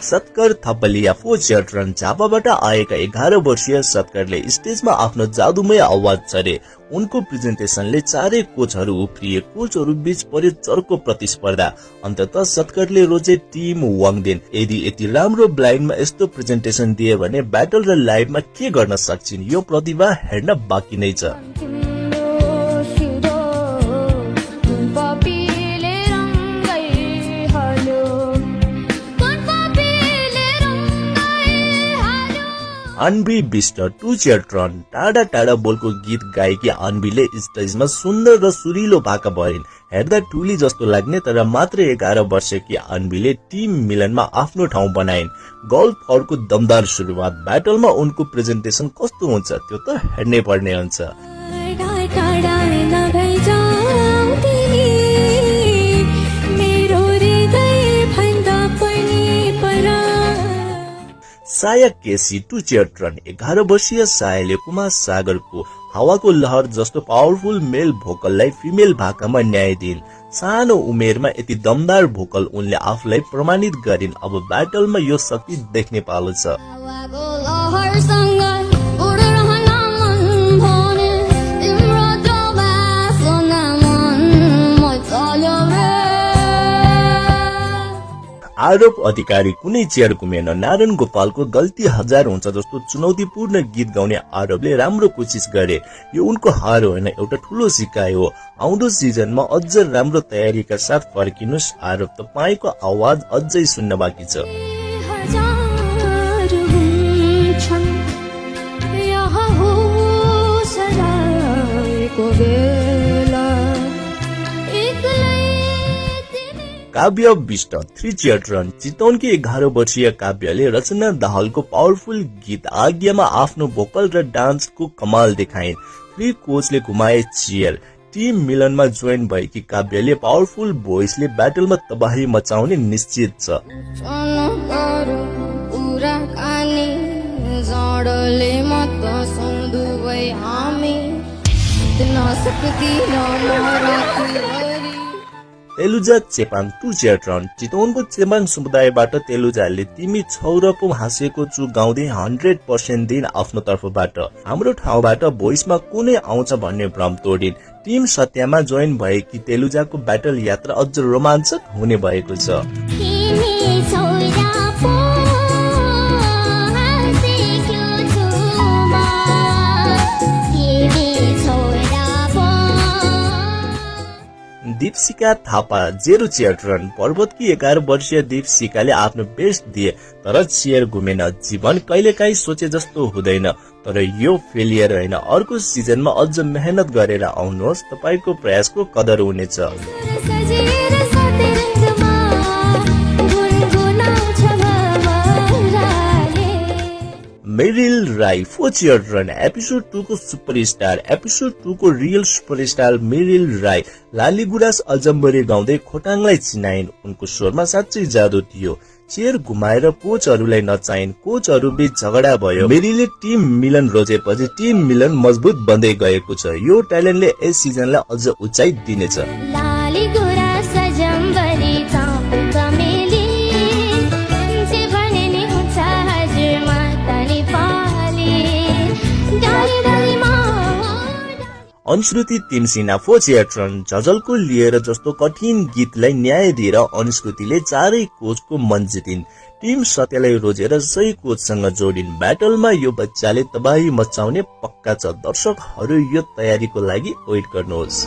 सत्कर थपलिया फोचियर ट्रन झापाबाट आएका 11 वर्षीय सत्करले स्टेजमा आफ्नो जादुमय आवाज छरे। उनको प्रेजेन्टेसनले चारै कोचहरू उफ्रिए। कोचहरू बीच पर्यो चर्को प्रतिस्पर्धा। अन्ततः सत्करले रोजे टिम वाङदेन। यदि यति राम्रो ब्लाइन्डमा यस्तो प्रेजेन्टेसन दिए भने ब्याटल र लाइभमा के गर्न सक्छिन्, यो प्रतिभा हेर्न बाँकी नै छ। Anvi Bisht two chair turn टाढा टाढा बोलको गीत गाएकी अन्वीले स्टेजमा सुन्दर र सुरिलो भाका भरिन्। हेर्दा टुली जस्तो लाग्ने तर मात्र 11 वर्षकी अन्वीले टिम मिलनमा आफ्नो ठाउँ बनाइन्। गोल्फ फरको दमदार सुरुवात। ब्याटलमा उनको प्रेजेन्टेसन कस्तो हुन्छ त्यो त हेर्नै पर्ने हुन्छ। साया केसी टु चेयर ट्रन 11 वर्षीय सायाले कुमार सागरको हावाको लहर जस्तो पावरफुल मेल भोकललाई फिमेल भाकामा न्याय दिइन्। सानो उमेरमा यति दमदार भोकल उनले आफूलाई प्रमाणित गरिन्। अब ब्याटलमा यो शक्ति देख्ने पालो छ। आरोप अधिकारी कुनै चेयर गुमेन। नारायण गोपालको गल्ती हजार हुन्छ जस्तो चुनौतीपूर्ण गीत गाउने आरोपले राम्रो कोसिस गरे। यो उनको हार होइन, एउटा ठूलो सिकाइ हो। आउँदो सिजनमा अझ राम्रो तयारीका साथ फर्किनुस्। आरोप, तपाईको आवाज अझै सुन्न बाँकी छ। काव्य बिष्ट 3 चेयर ट्रन चितवनकी 11 वर्षीय काव्यले रचना दाहालको पावरफुल गीत आज्ञामा आफ्नो भोकल र डान्सको कमाल देखाइन्। 3 कोचले घुमाए चेयर। टिम मिलनमा जोइन भएकी काव्यले पावरफुल भोइसले ब्याटलमा तबाही मचाउने निश्चित छ। तेलुजा चेपाङ 2 चेयर ट्रन चितवनको चेपाङ समुदायबाट तेलुजाले तिमी छौ र पो हाँसेको छु गाउँदै 100% दिन आफ्नो तर्फबाट। हाम्रो ठाउँबाट भोइसमा कुनै आउँछ भन्ने भ्रम तोडिन्। टिम सत्यामा जोइन भएकी तेलुजाको ब्याटल यात्रा अझ रोमाञ्चक हुने भएको छ। दीपशिका थापा 0 चेयर ट्रन पर्वतकी 11 वर्षीय दीपशिकाले आफ्नो बेस्ट दिए तर चेयर घुमेन। जीवन कहिलेकाहीँ सोचे जस्तो हुँदैन, तर यो फेलियर होइन। अर्को सिजनमा अझ मेहनत गरेर आउनुहोस्, तपाईको प्रयासको कदर हुनेछ। Meril Rai 4 chair turn episode 2 को सुपरस्टार। एपिसोड 2 को रियल सुपरस्टार मेरिल राई लालीगुराँस अजम्बरी गाउँदै खोटाङलाई चिनाइन्। उनको स्वरमा साँच्चै जादु थियो। चेयर घुमाएर कोचहरूलाई नचाइन्। कोचहरू बीच झगडा भयो। मेरीले टिम मिलन रोजेपछि टिम मिलन मजबुत बन्दै गएको छ। यो ट्यालेन्टले यस सिजनलाई अझ उचाइ दिनेछ। अनुश्रुति तिमसिना 4 चेयर ट्रन झझलको लिएर जस्तो कठिन गीतलाई न्याय दिएर अनुश्रुतिले चारै कोचको मन जितिन्। टिम सत्यलाई रोजेर सही कोचसँग जोडिन्। ब्याटलमा यो बच्चाले तबाही मचाउने पक्का छ। दर्शकहरू यो तयारीको लागि वेट गर्नुहोस्।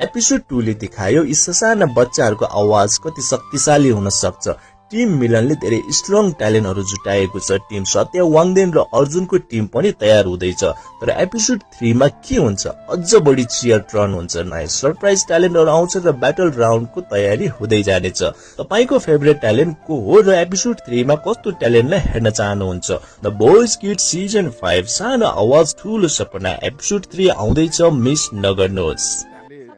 एपिसोड 2 ले देखायो यी ससाना बच्चाहरूको आवाज कति शक्तिशाली हुन सक्छ। टिम मिलनले धेरै स्ट्रङ ट्यालेन्टहरू जुटाएको छ। टिम सत्य वाङदेन र अर्जुनको टिम पनि तयार हुँदैछ। तर एपिसोड 3 मा के हुन्छ? अझ बढी चियर टर्न हुन्छ, नयाँ सरप्राइज ट्यालेन्टहरू आउँछ र ब्याटल राउन्डको तयारी हुँदै जानेछ। तपाईको फेभरेट ट्यालेन्ट को हो र एपिसोड 3 मा कस्तो ट्यालेन्टलाई हेर्न चाहनुहुन्छ? द बोइज किड सिजन 5 सानो आवाज ठूलो सपना एपिसोड 3 आउँदैछ, मिस नगर्नुहोस्।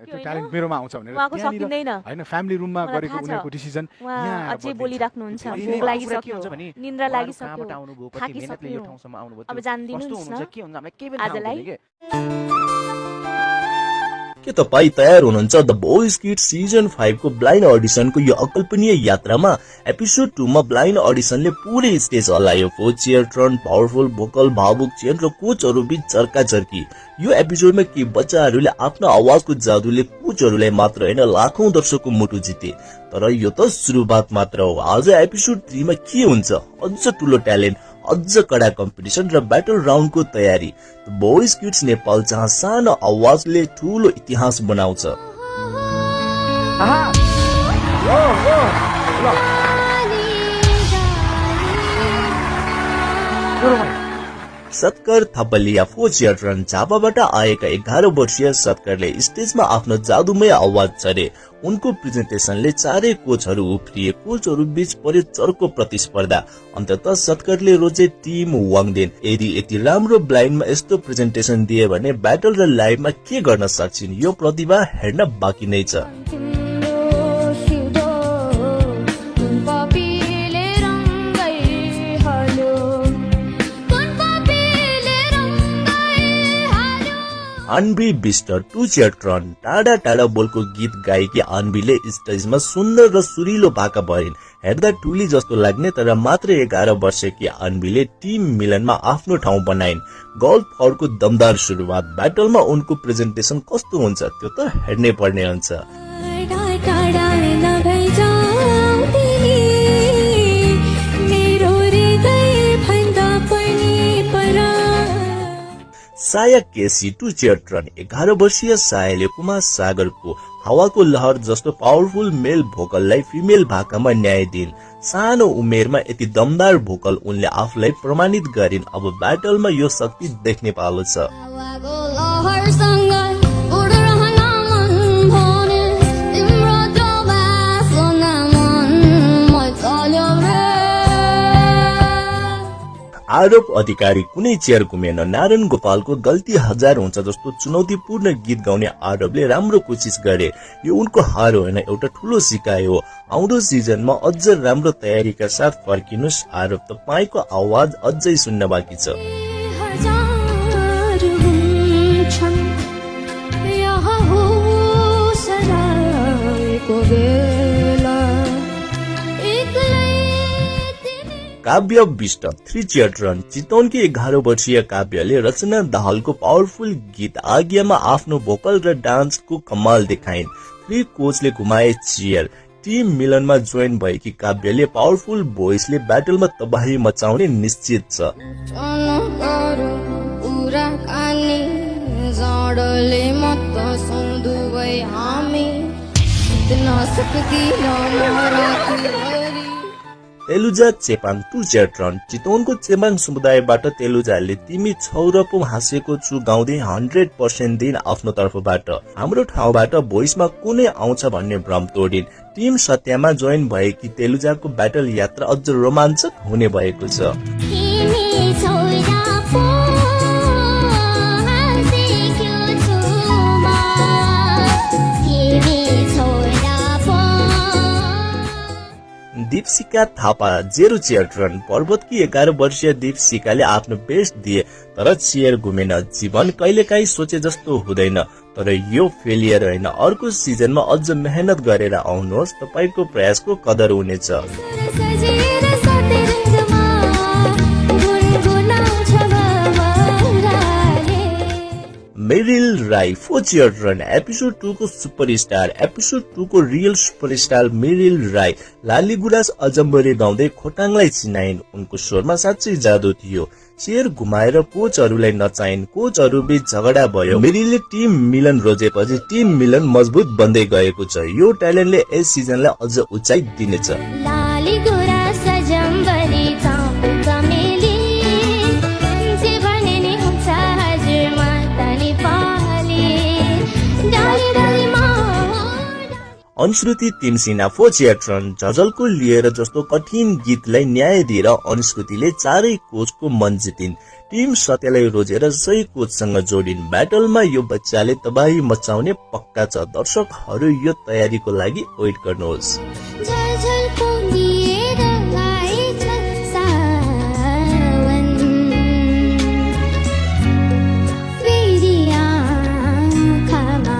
त्यो ट्यालेन्ट मेरोमा आउँछ भनेर उहाँको सकिँदैन हैन फ्यामिली रुममा मलाई गरेको थाहा छ। उनीहरुको डिसिजन उहाँ अझै बोलिराख्नुहुन्छ, भोक लागिसक्यो, निन्द्रा लागिसक्यो, थाकिसक्यो, अब जान्दिनुहुन्छ न आजलाई। के तपाईँ तयार हुनुहुन्छ द बोइज किड सिजन 5 को ब्लाइन्ड अडिसनको यो अकल्पनीय यात्रामा? एपिसोड 2 मा ब्लाइन्ड अडिसनले पूरै स्टेज हल्लायो। Four chair turn, powerful vocal, भावुक चेन र कोचहरू बीच चर्काचर्की। यो एपिसोडमा के बच्चाहरूले आफ्नो आवाजको जादुले कोचहरूलाई मात्र हैन लाखौं दर्शकको मुटु जिते। तर यो त सुरुवात मात्र हो। आज एपिसोड 3 मा के हुन्छ? अझ ठूलो ट्यालेन्ट, अझ कडा कम्पिटिसन र ब्याटल राउन्डको तयारी। बोइज किड्स नेपाल जहाँ सानो आवाजले ठूलो इतिहास बनाउँछ। सत्कर थपलिया फोचियर रन झापाबाट आएका 11 वर्षीय सत्करले स्टेजमा आफ्नो जादुमय आवाज छरे। उनको प्रेजेन्टेसनले चारै कोचहरू उफ्रिए। कोचहरू बीच पर्यो चर्को प्रतिस्पर्धा। अन्ततः सत्करले रोजे टिम वाङदेन। यति राम्रो ब्लाइन्डमा यस्तो प्रेजेन्टेसन दिए भने ब्याटल र लाइभमा के गर्न सक्छिन्? यो प्रतिभा हेर्न बाँकी नै छ। अन्बी बिस्टर टु चियर टर्न टाढा टाढा बोलको गीत गाएकी अन्बीले स्टेजमा सुन्दर र सुरिलो भाका भरिन्। हेर्दा टुली जस्तो लाग्ने तर मात्र 11 वर्षकी अन्बीले टिम मिलनमा आफ्नो ठाउँ बनाइन्। गोल्फ फरको दमदार सुरुवात। ब्याटलमा उनको प्रेजेन्टेसन कस्तो हुन्छ त्यो त हेर्नै पर्ने हुन्छ। साया केसी टु चियर टर्न 11 वर्षीय सायाले कुमार सागरको हावाको लहर जस्तो पावरफुल मेल भोकललाई फिमेल भाकामा न्याय दिइन्। सानो उमेरमा यति दमदार भोकल उनले आफूलाई प्रमाणित गरिन्। अब ब्याटलमा यो शक्ति देख्ने पालो छ। आरोप अधिकारी कुनै चेयर घुमेन। नारायण गोपालको गल्ती 1000 हुन्छ जस्तो चुनौतीपूर्ण गीत गाउने आरोपले राम्रो कोसिस गरे। यो उनको हार होइन, एउटा ठूलो सिकाइ हो। आउँदो सिजनमा अझ राम्रो तयारीका साथ फर्किनुस्। आरोप तपाईको आवाज अझै सुन्न बाँकी छ। काव्य विष्ट 3 चियर टर्न चितवनकी 11 वर्षीय काव्यले रचना दाहालको पावरफुल गीत आज्ञामा आफ्नो भोकल र डान्सको कमाल देखाइन्। 3 कोचले घुमाए चियर। टिम मिलनमा जोइन भएकी काव्यले पावरफुल भोइसले ब्याटलमा तबाही मचाउने निश्चित छ। Teluja Chepang two chair turn चितवनको चेपाङ समुदायबाट तेलुजाले तिमी छौ र पो हाँसेको छु गाउँदै 100% दिन आफ्नो तर्फबाट। हाम्रो ठाउँबाट भोइसमा कुनै आउँछ भन्ने भ्रम तोडिन्। टिम सत्यमा जोइन भएकी तेलुजाको ब्याटल यात्रा अझ रोमाञ्चक हुने भएको छ। दीपशिका थापा 0 चियर टर्न पर्वतकी 11 वर्षीय दीपशिकाले आफ्नो बेस्ट दिए तर चियर घुमेन। जीवन कहिलेकाहीँ सोचे जस्तो हुँदैन। तर यो फेलियर होइन। अर्को सिजनमा अझ मेहनत गरेर आउनुहोस्। तपाईको प्रयासको कदर हुनेछ। Meril Rai 4 chair turn episode 2 को सुपरस्टार। एपिसोड 2 को रियल सुपरस्टार मेरिल राई लाली गुराँस अजम्बरी गाउँदै खोटाङलाई चिनाइन्। उनको स्वरमा साँच्चै जादु थियो। चेयर घुमाएर कोचहरूलाई नचाइन्। कोचहरू बीच झगडा भयो। मेरिलले टिम मिलन रोजेपछि टिम मिलन मजबुत बन्दै गएको छ। यो ट्यालेन्टले यस सिजनलाई अझ उचाइ दिनेछ। काली गोरा सजम्बरी चाँपो चमेली जे भने नि हुन्छ हजुरमा तनी पाली डाली डालीमा अनुश्रुति तिमसिना फोचियाट्रन झझल्को लिएर जस्तो कठिन गीतलाई न्याय दिएर अनुश्रुतिले चारै कोचको मन जितिन्। टिम सत्यलाई रोजेर सही कोचसँग जोडिन्। ब्याटलमा यो बच्चाले तबाही मचाउने पक्का छ। दर्शकहरू यो तयारीको लागि वेट गर्नुहोस्। झलझलको लिएर आएछ सावन फेरि आँखामा।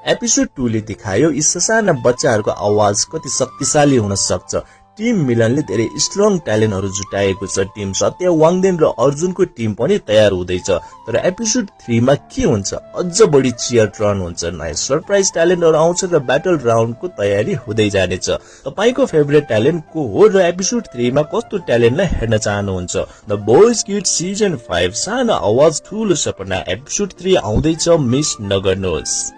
एपिसोड 2 ले देखायो यी ससाना बच्चाहरूको आवाज कति शक्तिशाली हुन सक्छ। टिम मिलनले धेरै स्ट्रङ ट्यालेन्टहरू जुटाएको छ। टिम सत्य, वाङदेन र अर्जुनको टिम पनि तयार हुँदैछ। तर एपिसोड 3 मा के हुन्छ? अझ बढी चियर टर्न हुन्छ, नयाँ सरप्राइज ट्यालेन्टहरू आउँछ र ब्याटल राउन्डको तयारी हुँदै जानेछ। तपाईको फेभरेट ट्यालेन्ट को हो र एपिसोड 3 मा कस्तो ट्यालेन्टलाई हेर्न चाहनुहुन्छ? द बोइज किड्स सिजन 5 सानो आवाज ठूलो सपना एपिसोड 3 आउँदैछ, मिस नगर्नुहोस्।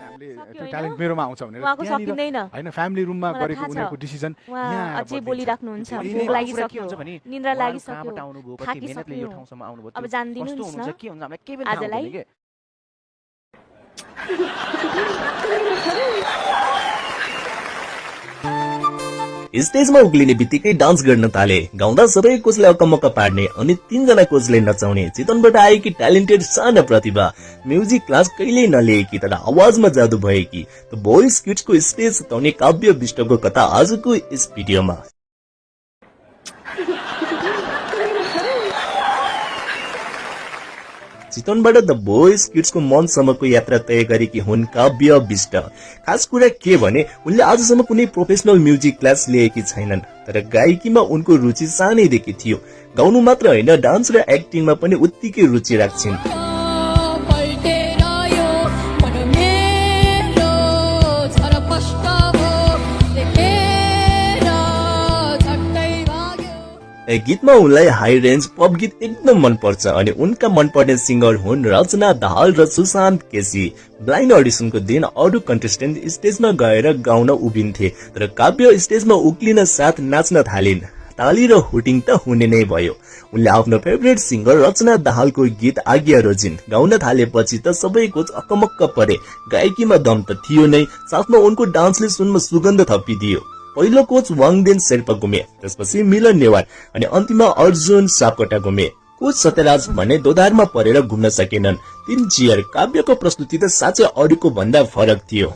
ट्यालेन्ट मेरोमा आउँछ भनेर उहाँको सकिँदैन हैन फ्यामिली रुममा मलाई गरेको थाहा छ। उनीहरूको डिसिजन उहाँ अझै बोलिराख्नुहुन्छ भोक लागिसक्यो निन्द्रा लागिसक्यो थाकिसक्यो अब जान्दिनुहुन्छ न आजलाई स्टेजमा उक्लिने बित्तिकै डान्स गर्न थाले। गाउँदा सबै कोचले अकमक्क पार्ने अनि 3 जना कोचले नचाउने। चितवनबाट आएकी ट्यालेन्टेड साना प्रतिभा म्युजिक क्लास कहिल्यै नलिएकी तर आवाजमा जादु भएकी। द बोइज किड्सको स्टेज सताउने काव्य विष्टको कथा आजको यस भिडियोमा। चितवनबाट द बोइज किड्सको मनसम्मको यात्रा तय गरेकी हुन् काव्य विष्ट। खास कुरा के भने उनले आजसम्म कुनै प्रोफेसनल म्युजिक क्लास लिएकी छैनन्, तर गायकीमा उनको रुचि सानैदेखि थियो। गाउनु मात्र होइन, डान्स र एक्टिङमा पनि उत्तिकै रुचि राख्छिन्। गीतमा उनलाई हाई रेन्ज पप गीत एकदम मन पर्छ अनि उनका मनपर्ने सिंगर हुन् रचना दाहाल र सुशान्त केसी। ब्लाइन्ड अडिसनको दिन अरू कन्टेस्टेन्ट स्टेजमा गएर गाउन उभिन्थे, तर काव्य स्टेजमा उक्लिन साथ नाच्न थालिन्। ताली र हुटिङ त हुने नै भयो। उनले आफ्नो फेभरेट सिंगर रचना दाहालको गीत आज्ञा रोजिन्। गाउन थालेपछि त सबै कोच अकमक्क परे। गायकीमा दम त थियो नै, साथमा उनको डान्सले सुनमा सुगन्ध थपिदियो। पहिलो कोच वाङदेन शेर्पा गुमे, त्यसपछि मिलन नेवार अनि अन्तिममा अर्जुन सापकोटा गुमे। कोच सत्यराज भने दोधारमा परेर घुम्न सकेनन्। 3 चियर। काव्यको प्रस्तुति त साँच्चै अरूको भन्दा फरक थियो।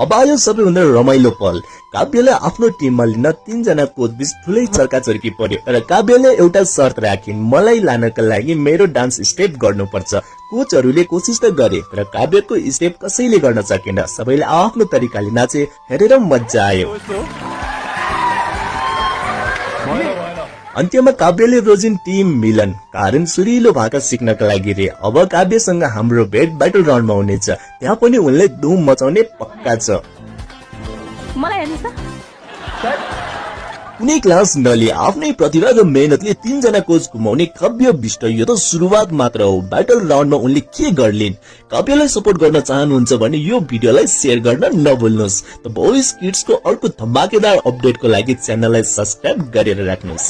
अब आयो सबैभन्दा रमाइलो पल। काव्यले आफ्नो टिममा लिन 3 जना कोच बीच ठुलै चर्काचर्की पर्यो, तर काव्यले एउटा शर्त राखिन्, मलाई लानका लागि मेरो डान्स स्टेप गर्नुपर्छ। कोचहरूले कोसिस त गरे, तर काव्यको स्टेप कसैले गर्न सकेन। सबैले आफ्नो तरिकाले नाचे, हेरेर मजा आयो। अन्त्यमा काव्यले रोजिन् टिम मिलन। कारण सुरिलो भाका सिक्नका लागि रे। अब काव्यसँग हाम्रो भेट ब्याटल राउन्डमा हुनेछ, त्यहाँ पनि उनले धुम मचाउने पक्का छ। मलाई हेर्नुस् त कुनै क्लास नलिए आफ्नै प्रतिभा र मेहनतले 3 जना कोच घुमाउने काव्य विष्ट यो त सुरुवात मात्र हो। ब्याटल राउन्डमा उनले के गर्लिन्? काव्यलाई सपोर्ट गर्न चाहनुहुन्छ भने यो भिडियोलाई शेयर गर्न नभुल्नुहोस्। द बोइज किड्सको अर्को धमाकेदार अपडेटको लागि च्यानललाई सब्स्क्राइब गरेर राख्नुहोस्।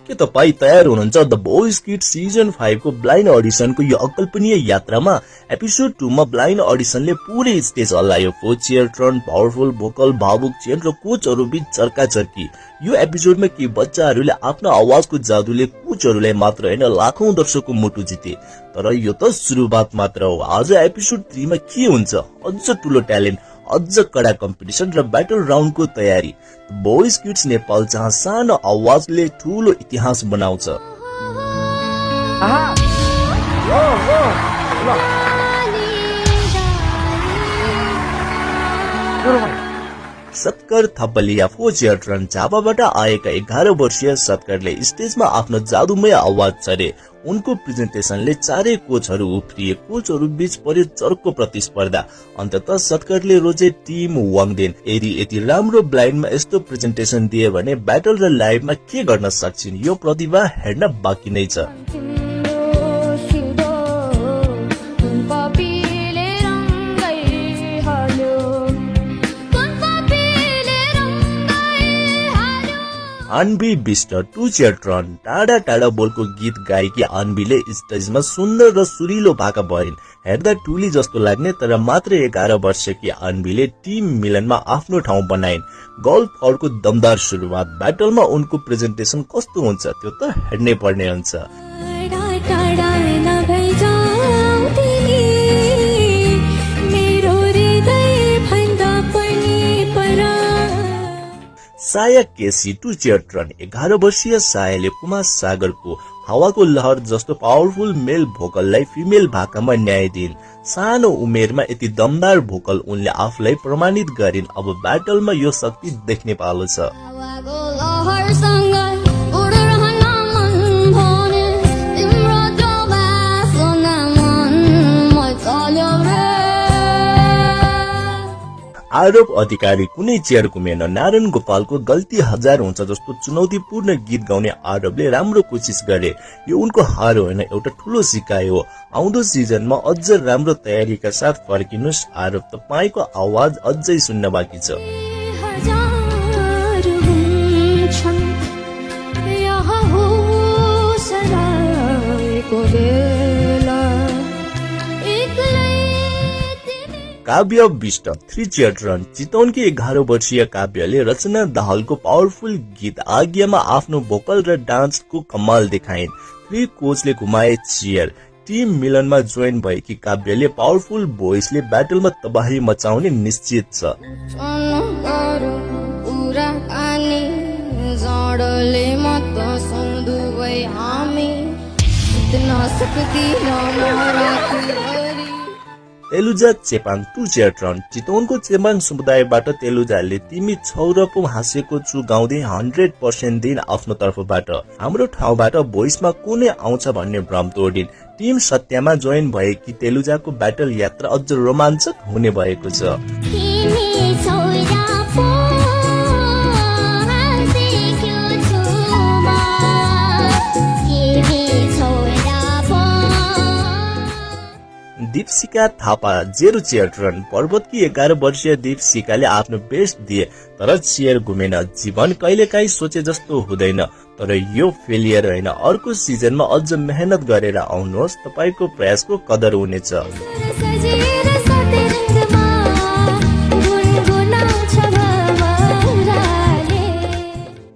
के तपाई तयार हुनुहुन्छ द बोइज किड्स सिजन 5 को ब्लाइन्ड अडिसनको यो अकल्पनीय यात्रामा? एपिसोड 2 मा ब्लाइन्ड अडिसनले पुरै स्टेज हल्लायो। फोचियर टर्न, पावरफुल भोकल, भावुक चेन र कोचहरू बीच चर्काचर्की। यो एपिसोडमा के बच्चाहरूले आफ्नो आवाजको जादुले कोचहरूलाई मात्र हैन लाखौं दर्शकको मुटु जिते। तर यो त सुरुवात मात्र हो। आज एपिसोड 3 मा के हुन्छ? अझ ठूलो ट्यालेन्ट, अझ कडा कम्पिटिसन र ब्याटल राउन्डको तयारी। बोइज किड्स नेपाल जहाँ सानो आवाजले ठूलो इतिहास बनाउँछ। सत्कर थपलिया 4 चेयर टर्न झापाबाट आएका 11 वर्षीय सत्करले स्टेजमा आफ्नो जादुमय आवाज छरे। उनको प्रेजेन्टेसनले चारै कोचहरू उफ्रिए। कोचहरू बीच पर्यो चर्को प्रतिस्पर्धा। अन्ततः सत्करले रोजे टिम वाङदेन यति राम्रो ब्लाइन्डमा यस्तो प्रेजेन्टेसन दिए भने ब्याटल र लाइभमा के गर्न सक्छिन्, यो प्रतिभा हेर्न बाँकी नै छ। अन्बी बिष्ट 2 चेयर टर्न टाढा टाढा बोलको गीत गाएकी अन्बीले स्टेजमा सुन्दर र सुरिलो भाका भइन्। हेर्दा टुली जस्तो लाग्ने तर मात्र 11 वर्षकी अन्बीले टिम मिलनमा आफ्नो ठाउँ बनाइन्। गोल्फ फौडको दमदार सुरुवात। ब्याटलमा उनको प्रेजेन्टेसन कस्तो हुन्छ त्यो त हेर्नै पर्ने हुन्छ। साया केसी 2 चेयर टर्न 11 वर्षीय सायाले कुमार सागरको हावाको लहर जस्तो पावरफुल मेल भोकललाई फिमेल भाकामा न्याय दिइन्। सानो उमेरमा यति दमदार भोकल उनले आफूलाई प्रमाणित गरिन्। अब ब्याटलमा यो शक्ति देख्ने पालो छ। आरोप अधिकारी कुनै चेयर घुमेन। नारायण गोपालको गल्ती हजार हुन्छ जस्तो चुनौतीपूर्ण गीत गाउने आरोपले राम्रो कोसिस गरे। यो उनको हार होइन, एउटा ठूलो सिकाइ हो। आउँदो सिजनमा अझ राम्रो तयारीका साथ फर्किनुस्। आरोप तपाईको आवाज अझै सुन्न बाँकी छ। काव्य बिष्ट 3 चेयर टर्न चितवनकी 11 वर्षीय काव्यले रचना दाहालको पावरफुल गीत आज्ञामा आफ्नो भोकल र डान्सको कमाल देखाइन्। 3 कोचले घुमाए चेयर। टिम मिलनमा जोइन भएकी काव्यले पावरफुल भोइसले ब्याटलमा तबाही मचाउने निश्चित छ। तेलुजा चेपाङ 2 चेयर टर्न चितवनको चेपाङ समुदायबाट तेलुजाले तिमी छौ र पो हाँसेको छु गाउँदै 100% दिन आफ्नो तर्फबाट। हाम्रो ठाउँबाट भोइसमा कुनै आउँछ भन्ने भ्रम तोडिन्। टिम सत्यमा जोइन भएकी तेलुजाको ब्याटल यात्रा अझ रोमाञ्चक हुने भएको छ। दीपशिका थापा 0 चेयर टर्न पर्वतकी 11 वर्षीय दीपशिकाले आफ्नो बेस्ट दिए तर चेयर घुमेन। जीवन कहिलेकाहीँ सोचे जस्तो हुँदैन, तर यो फेलियर होइन। अर्को सिजनमा अझ मेहनत गरेर आउनुहोस्, तपाईको प्रयासको कदर हुनेछ।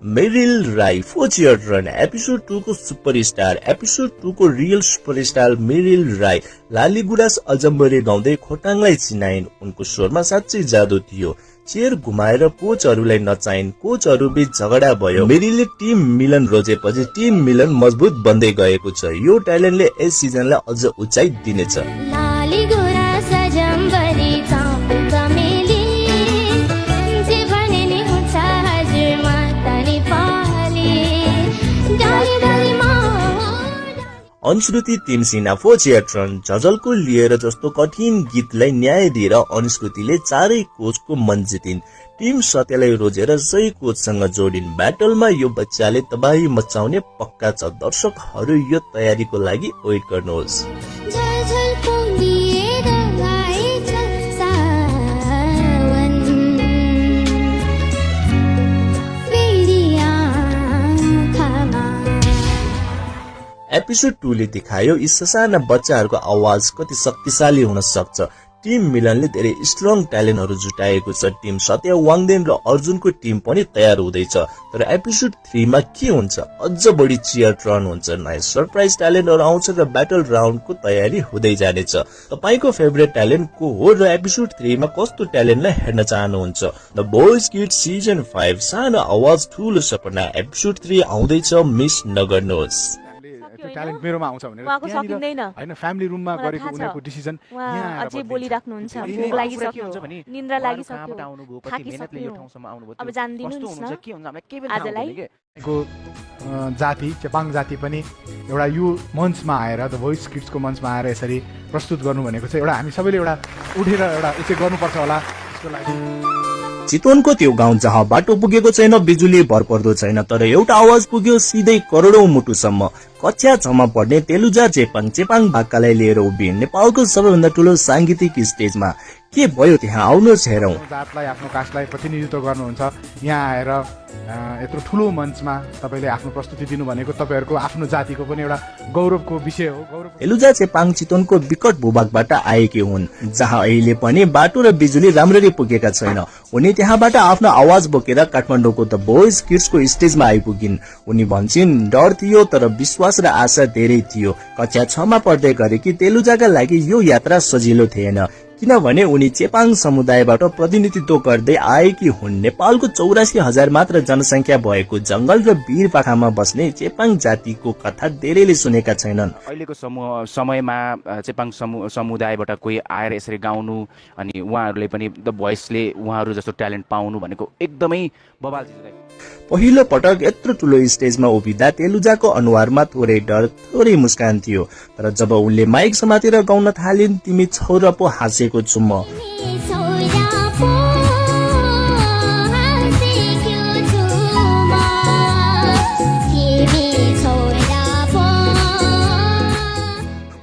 Meril Rai 4 chair turn episode 2 को सुपरस्टार। एपिसोड 2 को रियल सुपरस्टार मेरिल राई लालीगुराँस अजम्बरे गाउँदै खोटाङलाई चिनाइन्। उनको स्वरमा साँच्चै जादु थियो। चेयर घुमाएर कोचहरूलाई नचाइन्। कोचहरू बीच झगडा भयो। मेरिलले टिम मिलन रोजेपछि टिम मिलन मजबुत बन्दै गएको छ। यो ट्यालेन्टले यस सिजनलाई अझ उचाइ दिनेछ। अनुश्रुति तिमसिना 4 चेयर टर्न झझलको लिएर जस्तो कठिन गीतलाई न्याय दिएर अनुश्रुतिले चारै कोचको मन जितिन्। टिम सत्यलाई रोजेर सही कोचसँग जोडिन्। ब्याटलमा यो बच्चाले तबाही मचाउने पक्का छ। दर्शकहरू यो तयारीको लागि वेट गर्नुहोस्। एपिसोड 2 ले देखायो यी ससाना बच्चाहरूको आवाज कति शक्तिशाली हुन सक्छ। टिम मिलनले धेरै स्ट्रङ ट्यालेन्टहरू जुटाएको छ। टिम सत्य वाङदेन र अर्जुनको टिम पनि तयार हुँदैछ। तर एपिसोड 3 मा के हुन्छ? अझ बढी चेयर टर्न हुन्छ, नयाँ सरप्राइज ट्यालेन्टहरू आउँछ र ब्याटल राउन्डको तयारी हुँदै जानेछ। तपाईको फेभरेट ट्यालेन्ट को हो र एपिसोड 3 मा कस्तो ट्यालेन्टलाई हेर्न चाहनुहुन्छ? द बोयज किड सिजन 5 सानो आवाज ठूलो सपना एपिसोड 3 आउँदैछ, मिस नगर्नुहोस्। सक्यो होइन? ट्यालेन्ट मेरोमा आउँछ भनेर उहाँको त्यहाँनिर सकिँदैन। होइन फ्यामिली रुममा मलाई गरेको थाहा छ। उनीहरूको डिसिजन उहाँ यहाँ आएर अझै बदलिन्छ। बोलिराख्नुहुन्छ होइन, भोक कुरा लागिसक्यो के हुन्छ भने निन्द्रा उहाँहरू लागिसक्यो कहाँबाट आउनुभयो, कति मेहनतले यो थाकिसक्यो ठाउँसम्म आउनुभयो, अब त्यो जानिदिनुहुन्छ कस्तो हुनुहुन्छ, न। के हुन्छ हामीलाई केही पनि थाहा आजलाई हुँदैन के। को जाति चेपाङ जाति पनि एउटा यो मञ्चमा आएर द भोइस किड्सको मञ्चमा आएर यसरी प्रस्तुत गर्नु भनेको चाहिँ एउटा हामी सबैले एउटा उठेर एउटा चाहिँ गर्नुपर्छ होला त्यसको लागि। चितवनको त्यो गाउँ जहाँ बाटो पुगेको छैन, बिजुली भरपर्दो छैन, तर एउटा आवाज पुग्यो सिधै करोडौं मुटुसम्म। कक्षा 6 मा पढ्ने तेलुजा चेपाङ भाकालाई लिएर उभिए नेपालको सबैभन्दा ठूलो सांगीतिक स्टेजमा। के भयो त्यहाँ आउनुहोस् हेरौं। आफ्नो जातलाई आफ्नो कास्टलाई प्रतिनिधित्व गर्नुहुन्छ, यहाँ आएर यत्रो ठुलो मञ्चमा तपाईँले आफ्नो प्रस्तुति दिनु भनेको तपाईँहरूको आफ्नो जातिको पनि एउटा गौरवको विषय हो। गौरव तेलुजा चेपाङ चितवनको विकट भूभागबाट आएकी हुन्, जहाँ अहिले पनि बाटो र बिजुली राम्ररी पुगेका छैन। उनी त्यहाँबाट आफ्नो आवाज बोकेर काठमाडौँको द भोइस किड्सको स्टेजमा आइपुगिन्। उनी भन्छिन् डर थियो तर विश्वास र आशा धेरै थियो। कक्षा 6 मा पढ्दै गरेकी तेलुजाका लागि यो यात्रा सजिलो थिएन, किनभने उनी चेपाङ समुदायबाट प्रतिनिधित्व गर्दै आएकी हुन्। नेपालको 84,000 मात्र जनसंख्या भएको जंगल र वीरपाखामा बस्ने चेपाङ जातिको कथा धेरैले सुनेका छैनन्। अहिलेको समयमा चेपाङ समुदायबाट कोही आएर यसरी गाउनु अनि उहाँहरूले पनि द भोइसले उहाँहरू जस्तो ट्यालेन्ट पाउनु भनेको एकदमै बवाल चिज। पहिलो पटक यत्रो ठुलो स्टेजमा उभिँदा तेलुजाको अनुहारमा थोरै डर थोरै मुस्कान थियो, तर जब उनले माइक समातेर गाउन थालिन्, तिमी छौरा पो हाँसेको छु म।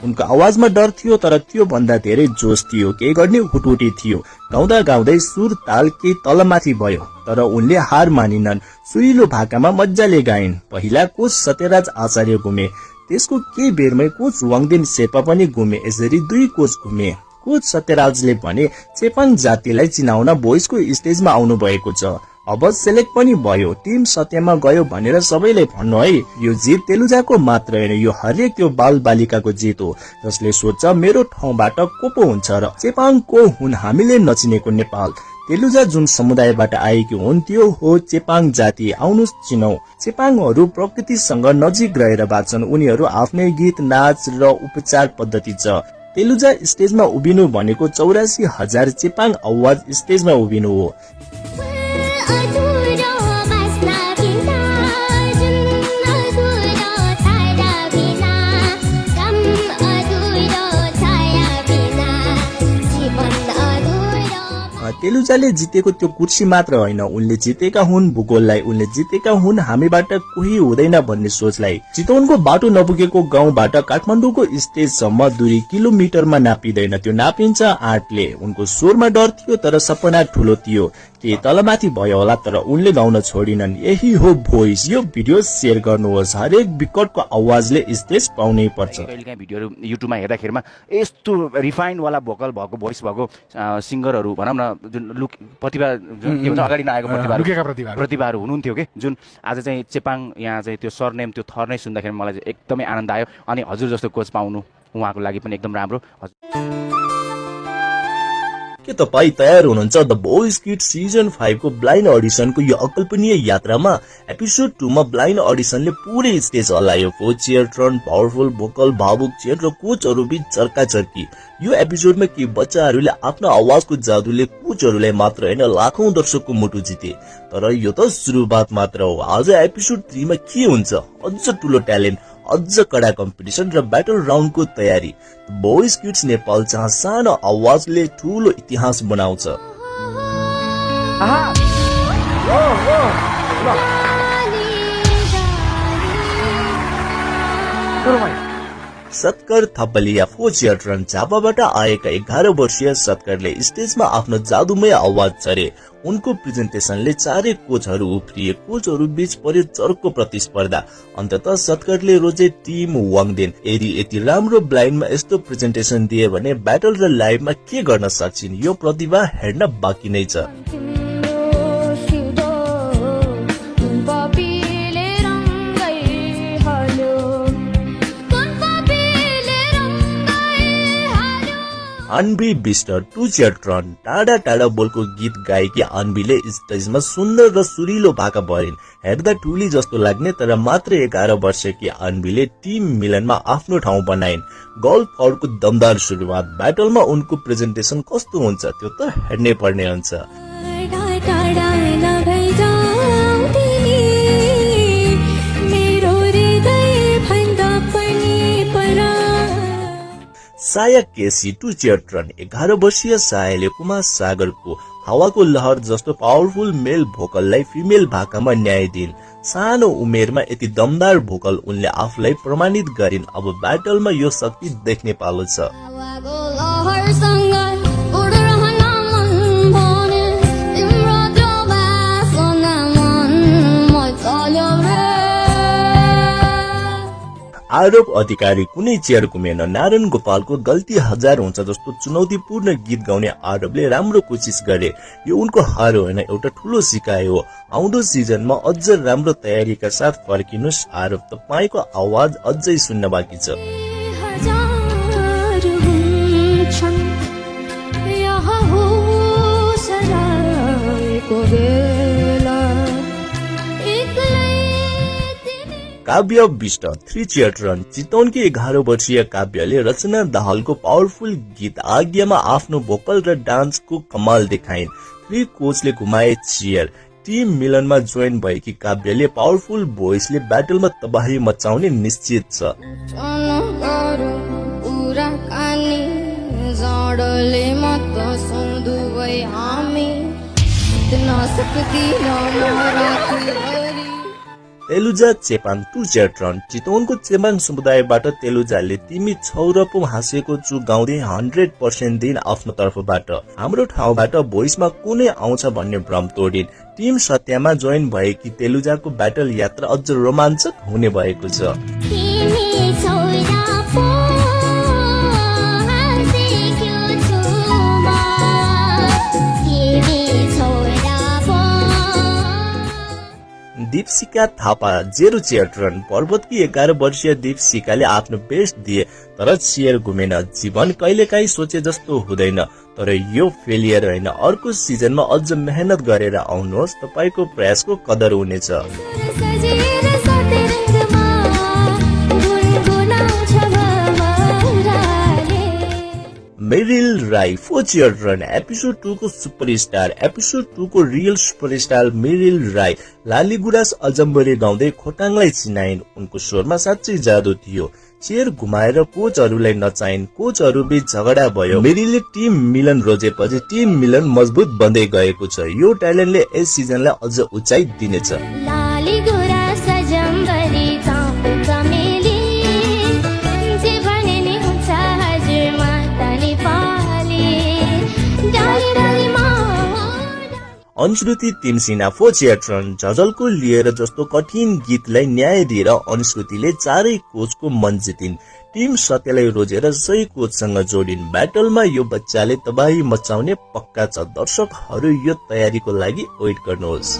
उनको आवाजमा डर थियो तर त्यो भन्दा धेरै जोश थियो, केही गर्ने हुटुटी थियो। गाउँदा गाउँदै सुर ताल केही तलमाथि भयो, तर उनले हार मानिनन्। सुरिलो भाकामा मजाले गाइन्। पहिला कोच सत्यराज आचार्य घुमे, त्यसको केही बेरमै कोच वाङदेन शेर्पा पनि घुमे। यसरी 2 कोच घुमे। कोच सत्यराजले भने चेपाङ जातिलाई चिनाउन भोइसको स्टेजमा आउनु भएको छ, अब सेलेक्ट पनि भयो, टिम सत्यमा गयो भनेर सबैले भन्नु है। यो जित तेलुजाको मात्र होइन, यो हरेक त्यो बाल बालिकाको जित हो जसले सोध्छ मेरो ठाउँबाट को पो हुन्छ र। चेपाङ को हुन् हामीले नचिनेको नेपाल। तेलुजा जुन समुदायबाट आएकी हुन् त्यो हो चेपाङ जाति। आउनुहोस् चिनौ। चेपाङहरू प्रकृतिसँग नजिक रहेर बाँच्छन्। उनीहरू आफ्नै गीत नाच र उपचार पद्धति छ। तेलुजा स्टेजमा उभिनु भनेको 84,000 चेपाङ आवाज स्टेजमा उभिनु हो। तेलुजाले जितेको त्यो कुर्सी मात्र होइन, उनले जितेका हुन् भूगोललाई, उनले जितेका हुन् हामीबाट कोही हुँदैन भन्ने सोचलाई। चितवनको बाटो नपुगेको गाउँबाट काठमाडौँको स्टेजसम्म दूरी किलोमिटरमा नापिँदैन, त्यो नापिन्छ आँटले। उनको स्वरमा डर थियो तर सपना ठुलो थियो। के तलमाथि भयो होला तर उनले गाउन छोडिनन्। यही हो भोइस। यो भिडियो शेयर गर्नुहोस्। हरेक विकटको आवाजले स्टेज पाउनै पर्छ। कहिलेकाहीँ भिडियोहरू युट्युबमा हेर्दाखेरिमा यस्तो रिफाइन्ड वाला भोकल भएको भोइस भएको सिङ्गरहरू भनौँ न, जुन लुक प्रतिभा जुन के भन्छ अगाडि नआएको प्रतिभाहरू हुनुहुन्थ्यो कि, जुन आज चाहिँ चेपाङ यहाँ चाहिँ त्यो सरनेम त्यो थर नै सुन्दाखेरि मलाई चाहिँ एकदमै आनन्द आयो। अनि हजुर जस्तो कोच पाउनु उहाँको लागि पनि एकदम राम्रो। के तपाईँ तयार हुनुहुन्छ द भोइस किड्स सिजन 5 को ब्लाइन्ड अडिसनको यो अकल्पनीय यात्रामा? एपिसोड 2 मा ब्लाइन्ड अडिसनले पुरै स्टेज हल्लायो। 4 चेयर टर्न, पावरफुल भोकल, भावुक चेयर र कोचहरू बीच चर्काचर्की। यो एपिसोडमा के बच्चाहरूले आफ्नो आवाजको जादुले कोचहरूलाई मात्र होइन लाखौं दर्शकको मुटु जिते। तर यो त सुरुवात मात्र हो। आज एपिसोड 3 मा के हुन्छ? अझ ठुलो ट्यालेन्ट, अझ कडा कम्पिटिसन र ब्याटल राउन्डको तयारी। भोइस किड्स नेपाल जहाँ सानो आवाजले ठूलो इतिहास बनाउँछ। सत्कर थपलिया 4 चेयर टर्न झापाबाट आएका 11 वर्षीय सत्करले स्टेजमा आफ्नो जादुमय आवाज छरे। उनको प्रेजेन्टेसनले चारै कोचहरू उफ्रिए। कोचहरू बीच पर्यो चर्को प्रतिस्पर्धा। अन्ततः सत्करले रोजे टिम वाङदेन। यति राम्रो ब्लाइन्डमा यस्तो प्रेजेन्टेसन दिए भने ब्याटल र लाइभमा के गर्न सक्छिन्? यो प्रतिभा हेर्न बाँकी नै छ। अन्बी बिष्ट टु चियरट्रन टाढा टाढा बोलको गीत गाएकी अन्बीले स्टेजमा सुन्दर र सुरिलो भाका भरिन्। हेर्दा टुली जस्तो लाग्ने तर मात्र 11 वर्षकी अन्बीले टिम मिलनमा आफ्नो ठाउँ बनाइन्। गोल्फ फौडको दमदार सुरुवात, ब्याटलमा उनको प्रेजेन्टेसन कस्तो हुन्छ त्यो त हेर्नै पर्ने हुन्छ। साया केसी टु चियरट्रन 11 वर्षीय सायाले कुमार सागरको हावाको लहर जस्तो पावरफुल मेल भोकललाई फिमेल भाकामा न्याय दिइन्। सानो उमेरमा यति दमदार भोकल उनले आफूलाई प्रमाणित गरिन्। अब ब्याटलमा यो शक्ति देख्ने पालो छ। आरोप अधिकारी कुनै चेयर गुमेन, नारायण गोपालको गल्ती 1000 हुन्छ जस्तो चुनौतीपूर्ण गीत गाउने आरोपले राम्रो कोसिस गरे। यो उनको हार होइन, एउटा ठूलो सिकाइ हो। आउँदो सिजनमा अझ राम्रो तयारीका साथ फर्किनुस्। आरोप, तपाईको आवाज अझै सुन्न बाँकी छ। काव्य बिष्ट 3 चियरट्रन चितवनकी 11 वर्षीय काव्यले रचना दाहालको पावरफुल गीत आज्ञामा आफ्नो भोकल र डान्सको कमाल देखाइन्। 3 कोचले घुमाए चियर। टिम मिलनमा जोइन भएकी काव्यले पावरफुल भोइसले ब्याटलमा तबाही मचाउने निश्चित छ। तेलुजा चेपाङ टु चियरट्रन चितवनको चेपाङ समुदायबाट तेलुजाले तिमी छौ र पो हाँसेको छु गाउँदै 100% दिन आफ्नो तर्फबाट हाम्रो ठाउँबाट भोइसमा कुनै आउँछ भन्ने भ्रम तोडिन्। टिम सत्यमा जोइन भएकी तेलुजाको ब्याटल यात्रा अझ रोमाञ्चक हुने भएको छ। दीपशिका थापा 0 चियरट्रन पर्वतकी 11 वर्षीय दीपशिकाले आफ्नो बेस्ट दिए तर चियर घुमेन। जीवन कहिलेकाहीँ सोचे जस्तो हुँदैन, तर यो फेलियर होइन। अर्को सिजनमा अझ मेहनत गरेर आउनुहोस्, तपाईको प्रयासको कदर हुनेछ। मेरिल राई 4 चियरट्रन एपिसोड 2 को सुपरस्टार। एपिसोड 2 को रियल सुपरस्टार मेरिल राई लालीगुराँस अजम्बरी गाउँदै खोटाङलाई चिनाइन्। उनको स्वरमा साँच्चै जादु थियो। चेयर घुमाएर कोचहरूलाई नचाइन्। कोचहरू बीच झगडा भयो। मेरिलले टिम मिलन रोजेपछि टिम मिलन मजबुत बन्दै गएको छ। यो ट्यालेन्टले यस सिजनलाई अझ उचाइ दिनेछ। अनुश्रुति तिमसिना 4 चियरट्रन झझलको लिएर जस्तो कठिन गीतलाई न्याय दिएर अनुश्रुतिले 4 कोचको मन जितिन्। टिम सत्यलाई रोजेर सही कोचसँग जोडिन्। ब्याटलमा यो बच्चाले तबाही मचाउने पक्का छ। दर्शकहरू यो तयारीको लागि वेट गर्नुहोस्।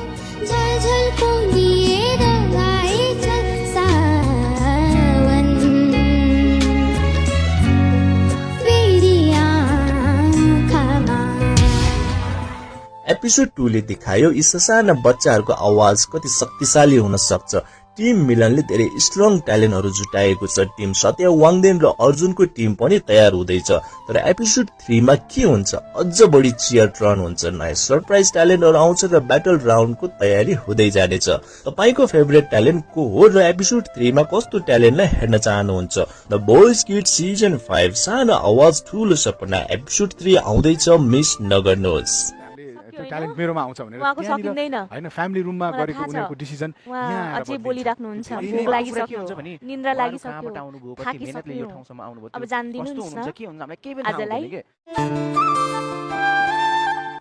एपिसोड 2 ले देखायो यी ससाना बच्चाहरूको आवाज कति शक्तिशाली हुन सक्छ। टिम मिलनले धेरै स्ट्रङ ट्यालेन्टहरू जुटाएको छ। टिम सत्य वाङदेन र अर्जुनको टिम पनि तयार हुँदैछ। तर एपिसोड 3 मा के हुन्छ? अझ बढी चियरट्रन हुन्छ, नयाँ सरप्राइज ट्यालेन्टहरू आउँछ र ब्याटल राउन्डको तयारी हुँदै जानेछ। तपाईको फेभरेट ट्यालेन्ट को हो र एपिसोड 3 मा कस्तो ट्यालेन्टलाई हेर्न चाहनुहुन्छ? द बोयज किड सिजन 5 सानो आवाज ठूलो सपना एपिसोड 3 आउँदैछ, मिस नगर्नुहोस्। ट्यालेन्ट मेरोमा आउँछ भनेर उहाँको सकिँदैन हैन। फ्यामिली रुममा गरेको उनीहरुको डिसिजन यहाँ अझै बोलिराख्नुहुन्छ। भोक लागिसक्यो, निन्द्रा लागिसक्यो, थाकिसक्यो, अब जान्दिनुहुन्छ आजलाई।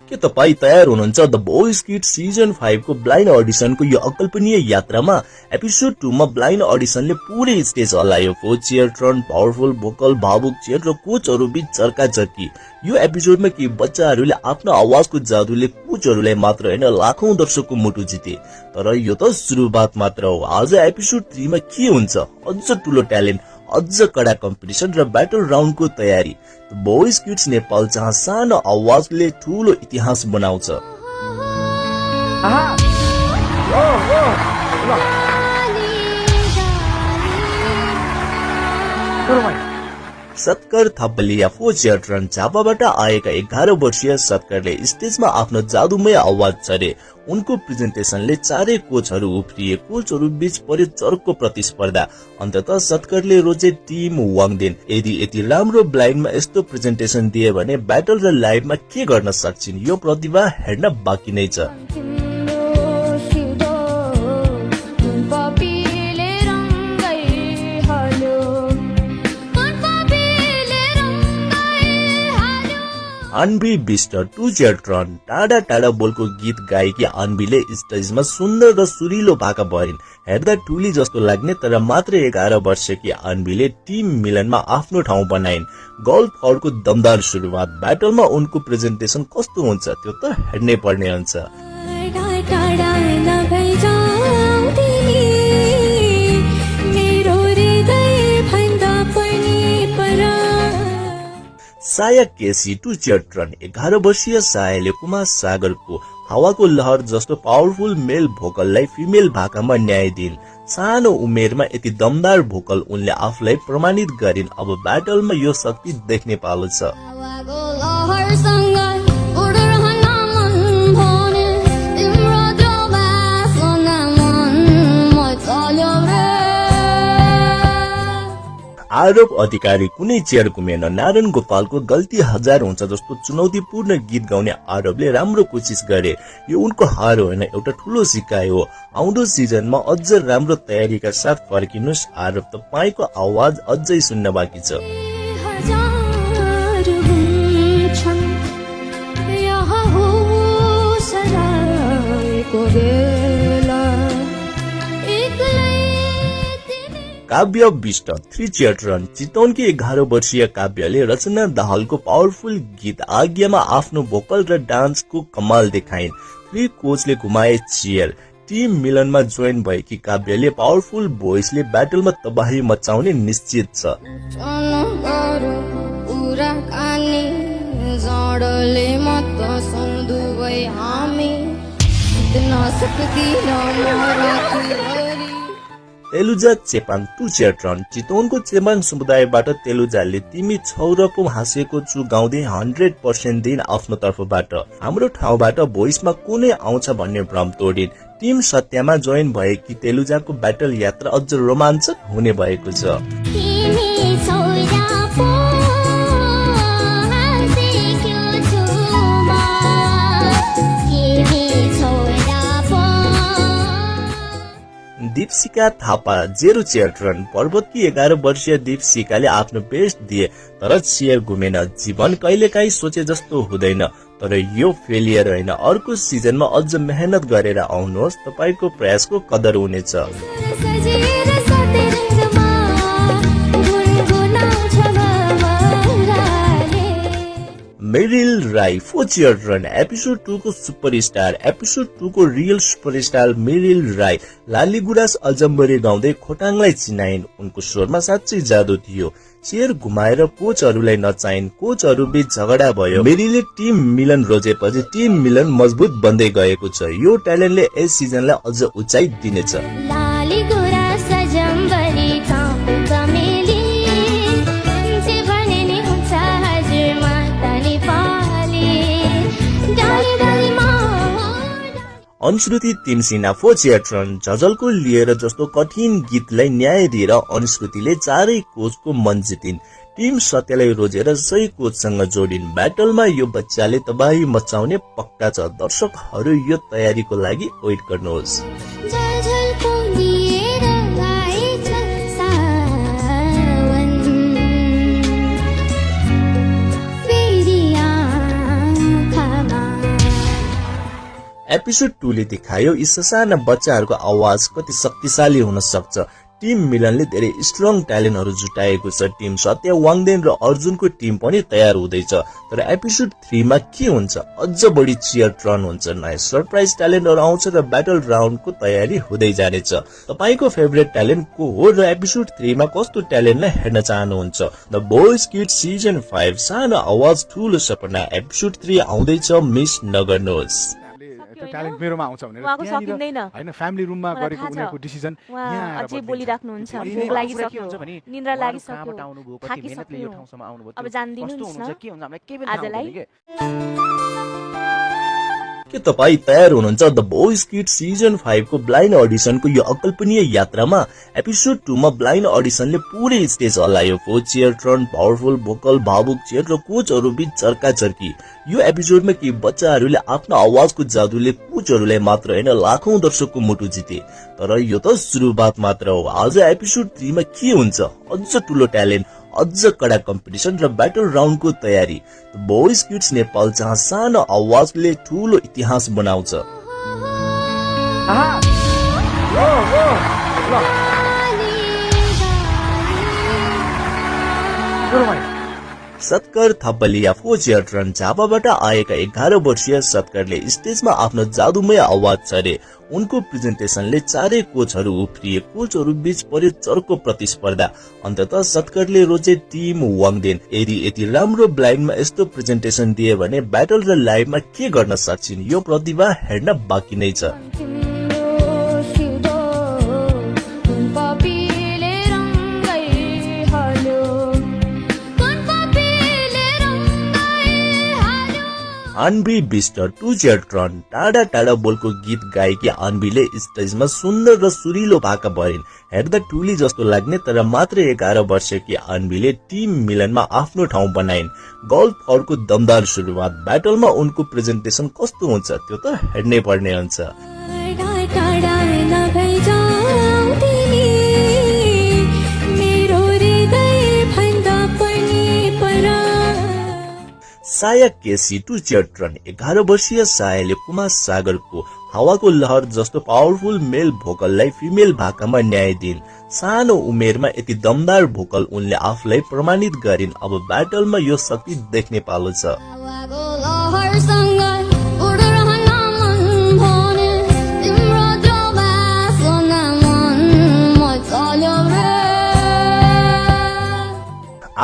के तपाई तयार हुनुहुन्छ द बोयज किड सिजन 5 को ब्लाइन्ड अडिसनको यो अकल्पनीय यात्रामा? एपिसोड 2 मा ब्लाइन्ड अडिसनले पुरै स्टेज हल्लायो। 4 चियरट्रन, पावरफुल भोकल, भावुक चेयर र कोचहरू बीच चर्काचर्की। यो एपिसोडमा के बच्चाहरूले आफ्नो आवाजको जादुले कोचहरूलाई मात्र हैन लाखौं दर्शकको मुटु जिते। तर यो त सुरुवात मात्र हो। आज एपिसोड 3 मा के हुन्छ? अझ ठूलो ट्यालेन्ट, अझ कडा कम्पिटिसन र ब्याटल राउन्डको तयारी। बोइज किड्स नेपाल जहाँ सानो आवाजले ठूलो इतिहास बनाउँछ। सत्कर थपलिया फोचियर ट्रन झापाबाट आएका 11 वर्षीय सत्करले स्टेजमा आफ्नो जादुमय आवाज छरे। उनको प्रेजेन्टेसनले चारै कोचहरू उफ्रिए। कोचहरू बीच पर्यो चर्को प्रतिस्पर्धा। अन्ततः सत्करले रोजे टिम वाङदेन यदि यति राम्रो ब्लाइन्डमा यस्तो प्रेजेन्टेसन दिए भने ब्याटल र लाइभमा के गर्न सक्छिन्, यो प्रतिभा हेर्न बाँकी नै छ। Anvi Bisht two chair turn टाढा टाढा बोलको गीत गाएकी अन्वीले स्टेजमा सुन्दर र सुरिलो भाका भरिन्। हेर्दा टुली जस्तो लाग्ने तर मात्र 11 वर्षकी अन्वीले टिम मिलनमा आफ्नो ठाउँ बनाइन्। गोल्फ हलको दमदार सुरुवात। ब्याटलमा उनको प्रेजेन्टेसन कस्तो हुन्छ त्यो त हेर्नै पर्ने हुन्छ। साया केसी टु चेयर ट्रन 11 वर्षीय सायाले कुमार सागरको हावाको लहर जस्तो पावरफुल मेल भोकललाई फिमेल भाकामा न्याय दिइन्। सानो उमेरमा यति दमदार भोकल उनले आफूलाई प्रमाणित गरिन्। अब ब्याटलमा यो शक्ति देख्ने पालो छ। आरोप अधिकारी कुनै चेयर घुमेन। नारायण गोपालको गल्ती हजार हुन्छ जस्तो चुनौतीपूर्ण गीत गाउने आरोपले राम्रो कोसिस गरे। यो उनको हार होइन, एउटा ठूलो सिकाइ हो। आउँदो सिजनमा अझ राम्रो तयारीका साथ फर्किनुस्। आरोप तपाईको आवाज अझै सुन्न बाँकी छ। काव्य बिष्ट 3 चेयर रन चितवनकी 11 वर्षीय काव्यले रचना दाहालको पावरफुल गीत आज्ञामा आफ्नो भोकल र डान्सको कमाल देखाइन्। 3 कोचले घुमाए चेयर। टिम मिलनमा जोइन भएकी काव्यले पावरफुल भोइसले ब्याटलमा तबाही मचाउने निश्चित छ। तेलुजा चेपाङ 2 चेयर रन चितवनको चेपाङ समुदायबाट तेलुजाले तिमी छौरको हाँसेको छु गाउँदै 100% दिन आफ्नो तर्फबाट हाम्रो ठाउँबाट भोइसमा कुनै आउँछ भन्ने भ्रम तोडिन्। टिम सत्यामा जोइन भएकी तेलुजाको ब्याटल यात्रा अझ रोमाञ्चक हुने भएको छ। दीपशिका थापा 0 चेयर रन पर्वतकी 11 वर्षीय दीपशिकाले आफ्नो बेस्ट दिए तर चेयर घुमेन। जीवन कहिलेकाहीँ सोचे जस्तो हुँदैन, तर यो फेलियर होइन। अर्को सिजनमा अझ मेहनत गरेर आउनुहोस्, तपाईको प्रयासको कदर हुनेछ। Meril Rai 4 chair turn episode 2 को सुपरस्टार एपिसोड 2 को रियल सुपरस्टार मेरिल राई लालीगुराँस अजम्बरी गाउँदै खोटाङलाई चिनाइन्। उनको स्वरमा साँच्चै जादु थियो। चेयर घुमाएर कोचहरूलाई नचाइन्। कोचहरू बीच झगडा भयो। मेरीले टिम मिलन रोजेपछि टिम मिलन मजबुत बन्दै गएको छ। यो ट्यालेन्टले यस सिजनलाई अझ उचाइ दिनेछ। अनुश्रुति तिमसिना 4 चेयर रन झझलको लिएर जस्तो कठिन गीतलाई न्याय दिएर अनुश्रुतिले चारै कोचको मन जितिन्। टिम सत्यलाई रोजेर सही कोचसँग जोडिन्। ब्याटलमा यो बच्चाले तबाही मचाउने पक्का छ। दर्शकहरू यो तयारीको लागि वेट गर्नुहोस्। एपिसोड 2 ले देखायो यी ससाना बच्चाहरूको आवाज कति शक्तिशाली हुन सक्छ। टिम मिलनले धेरै स्ट्रङ ट्यालेन्टहरू जुटाएको छ। टिम सत्य, वाङदेन र अर्जुनको टिम पनि तयार हुँदैछ। तर एपिसोड 3 मा के हुन्छ? अझ बढी चियर टर्न हुन्छ, नयाँ सरप्राइज ट्यालेन्टहरू आउँछ र ब्याटल राउन्डको तयारी हुँदै जानेछ। तपाईको फेभरेट ट्यालेन्ट को हो र एपिसोड 3 मा कस्तो ट्यालेन्टलाई हेर्न चाहनुहुन्छ? द बोइज किड सिजन 5 सानो आवाज ठूलो सपना एपिसोड 3 आउँदैछ, मिस नगर्नुहोस्। त्यो ट्यालेन्ट मेरोमा आउँछ भनेर उहाँको सकिँदैन हैन फ्यामिली रुममा गरेको उनीहरुको डिसिजन उहाँ अझै बोलिराख्नुहुन्छ भोक लागिसक्यो निन्द्रा लागिसक्यो थाकिसक्यो अब जान्दिनुहुन्छ न आजलाई के तपाईँ तयार हुनुहुन्छ द बोइज किड सिजन 5 को ब्लाइन्ड अडिसनको यो अकल्पनीय यात्रामा? एपिसोड 2 मा ब्लाइन्ड अडिसनले पुरै स्टेज हल्लायो। Four chair turn, powerful vocal, भावुक चियर र कोचहरू बीच चर्काचर्की। यो एपिसोडमा केही बच्चाहरूले आफ्नो आवाजको जादुले कोचहरूलाई मात्र हैन लाखौं दर्शकको मुटु जिते। तर यो त सुरुवात मात्र हो। आज एपिसोड 3 मा के हुन्छ? अझ ठूलो ट्यालेन्ट, अझ कडा कम्पिटिसन र ब्याटल राउन्डको तयारी। बोइज किड्स नेपाल जहाँ सानो आवाजले ठूलो इतिहास बनाउँछ। सत्कर थपलिया फोचियर ट्रन झापाबाट आएका 11 वर्षीय सत्करले स्टेजमा आफ्नो जादुमय आवाज छरे। उनको प्रेजेन्टेसनले चारै कोचहरू उफ्रिए। कोचहरू बीच पर्यो चर्को प्रतिस्पर्धा। अन्ततः सत्करले रोजे टिम वाङदेन। यदि राम्रो ब्लाइन्डमा यस्तो प्रेजेन्टेसन दिए भने ब्याटल र लाइभमा के गर्न सक्छिन्? यो प्रतिभा हेर्न बाँकी नै छ। अन्बी बिस्ट टु चियर ट्रन टाढा टाढा बोलको गीत गाएकी अन्बीले स्टेजमा सुन्दर र सुरिलो भाका भरिन्। हेर्दा टुली जस्तो लाग्ने तर मात्र 11 वर्षकी अन्बीले टिम मिलनमा आफ्नो ठाउँ बनाइन्। गोल्फ फरको दमदार सुरुवात। ब्याटलमा उनको प्रेजेन्टेसन कस्तो हुन्छ त्यो त हेर्नै पर्ने हुन्छ। साया केसी टु चियर ट्रन 11 वर्षीय सायाले कुमार सागरको हावाको लहर जस्तो पावरफुल मेल भोकललाई फिमेल भाकामा न्याय दिइन्। सानो उमेरमा यति दमदार भोकल उनले आफूलाई प्रमाणित गरिन्। अब ब्याटलमा यो शक्ति देख्ने पालो छ।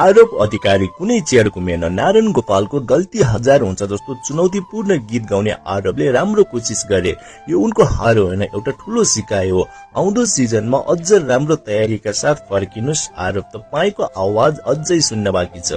आरोप अधिकारी कुनै चेयर घुमेन। नारायण गोपालको गल्ती हजार हुन्छ जस्तो चुनौतीपूर्ण गीत गाउने आरोपले राम्रो कोसिस गरे। यो उनको हार होइन, एउटा ठूलो सिकाइ हो। आउँदो सिजनमा अझ राम्रो तयारीका साथ फर्किनुस्। आरोप तपाईको आवाज अझै सुन्न बाँकी छ।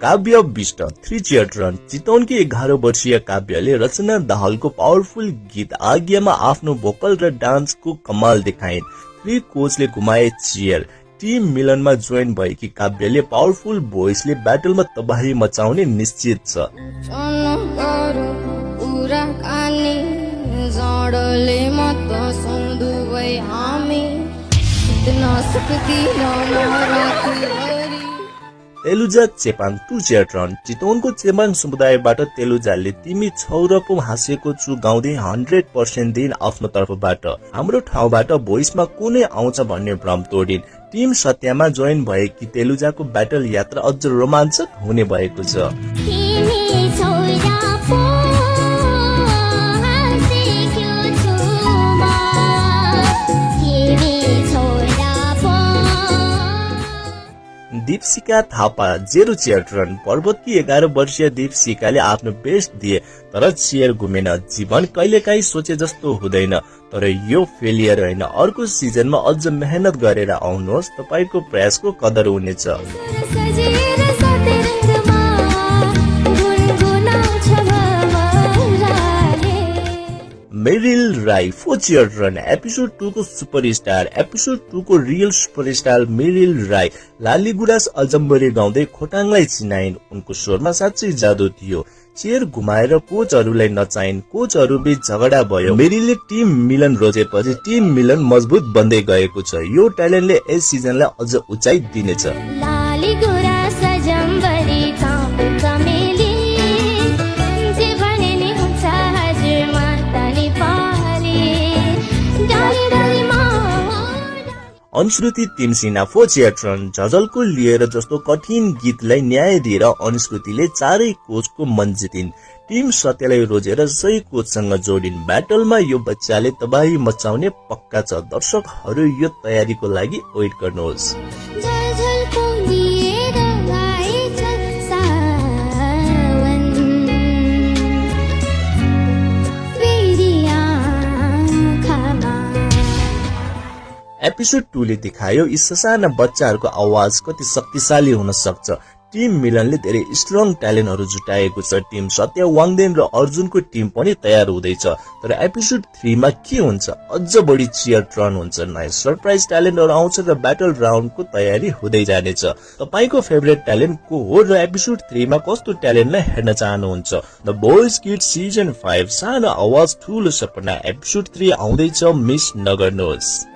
काव्य विष्ट 3 चियर ट्रन चितवनकी 11 वर्षीय काव्यले रचना दाहालको पावरफुल गीत आज्ञामा आफ्नो भोकल र डान्सको कमाल देखाइन्। 3 कोचले घुमाए चियर। टिम मिलनमा जोइन भएकी काव्यले पावरफुल भोइसले ब्याटलमा तबाही मचाउने निश्चित छ। तेलुजा चेपाङ 2 चियर ट्रन चितवनको चेपाङ समुदायबाट तेलुजाले तिमी छौ र पो हाँसेको छु गाउँदै 100% दिन आफ्नो तर्फबाट। हाम्रो ठाउँबाट भोइसमा कुनै आउँछ भन्ने भ्रम तोडिन्। टिम सत्यमा जोइन भएकी तेलुजाको ब्याटल यात्रा अझ रोमाञ्चक हुने भएको छ। दीपशिका थापा 0 चियर ट्रन पर्वतकी 11 वर्षीय दीपशिकाले आफ्नो बेस्ट दिए तर चियर घुमेन। जीवन कहिलेकाहीँ सोचे जस्तो हुँदैन, तर यो फेलियर होइन। अर्को सिजनमा अझ मेहनत गरेर आउनुहोस्, तपाईको प्रयासको कदर हुनेछ। Meril Rai 4 chair turn episode 2 को सुपरस्टार। एपिसोड 2 को रियल सुपरस्टार मेरिल राई लालीगुराँस अजम्बरी गाउँदै खोटाङलाई चिनाइन्। उनको स्वरमा साँच्चै जादु थियो। चेयर घुमाएर कोचहरूलाई नचाइन्। कोचहरू बीच झगडा भयो। मेरिलले टिम मिलन रोजेपछि टिम मिलन मजबुत बन्दै गएको छ। यो ट्यालेन्टले यस सिजनलाई अझ उचाइ दिनेछ। काली गोरा सजम्बरी चाँप चमेली जे भने नि हुन्छ हजुरमा त नेपाली डाली डालीमा अनुश्रुति तिमसिना फोचियाट्रन झझल्को लिएर जस्तो कठिन गीतलाई न्याय दिएर अनुश्रुतिले चारै कोचको मन जितिन्। टिम सत्यलाई रोजेर सही कोचसँग जोडिन्। ब्याटलमा यो बच्चाले तबाही मचाउने पक्का छ। दर्शकहरू यो तयारीको लागि वेट गर्नुहोस्। झलझलको लिएर आएछ सावन फेरि आँखामा एपिसोड 2 ले देखायो यी ससाना बच्चाहरूको आवाज कति शक्तिशाली हुन सक्छ। टिम मिलनले धेरै स्ट्रङ ट्यालेन्टहरू जुटाएको छ। टिम सत्य, वाङदेन र अर्जुनको टिम पनि तयार हुँदैछ। तर एपिसोड 3 मा के हुन्छ? अझ बढी चियर टर्न हुन्छ, नयाँ सरप्राइज ट्यालेन्टहरू आउँछ र ब्याटल राउन्डको तयारी हुँदै जानेछ। तपाईको फेभरेट ट्यालेन्ट को हो र एपिसोड 3 मा कस्तो ट्यालेन्टलाई हेर्न चाहनुहुन्छ? द बोयज किड्स सिजन 5 सानो आवाज ठूलो सपना एपिसोड 3 आउँदैछ, मिस नगर्नुहोस्।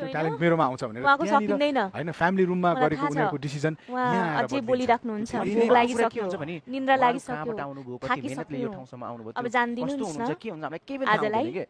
त्यो ट्यालेन्ट मेरोमा आउँछ भनेर उहाँको सकिँदैन। हैन फ्यामिली रुममा मलाई गरेको थाहा छ। उनीहरूको डिसिजन उहाँ अझै बोलिराख्नुहुन्छ, भोक लागिसक्यो, निन्द्रा लागिसक्यो, थाकिसक्यो, अब जान्दिनु न आजलाई।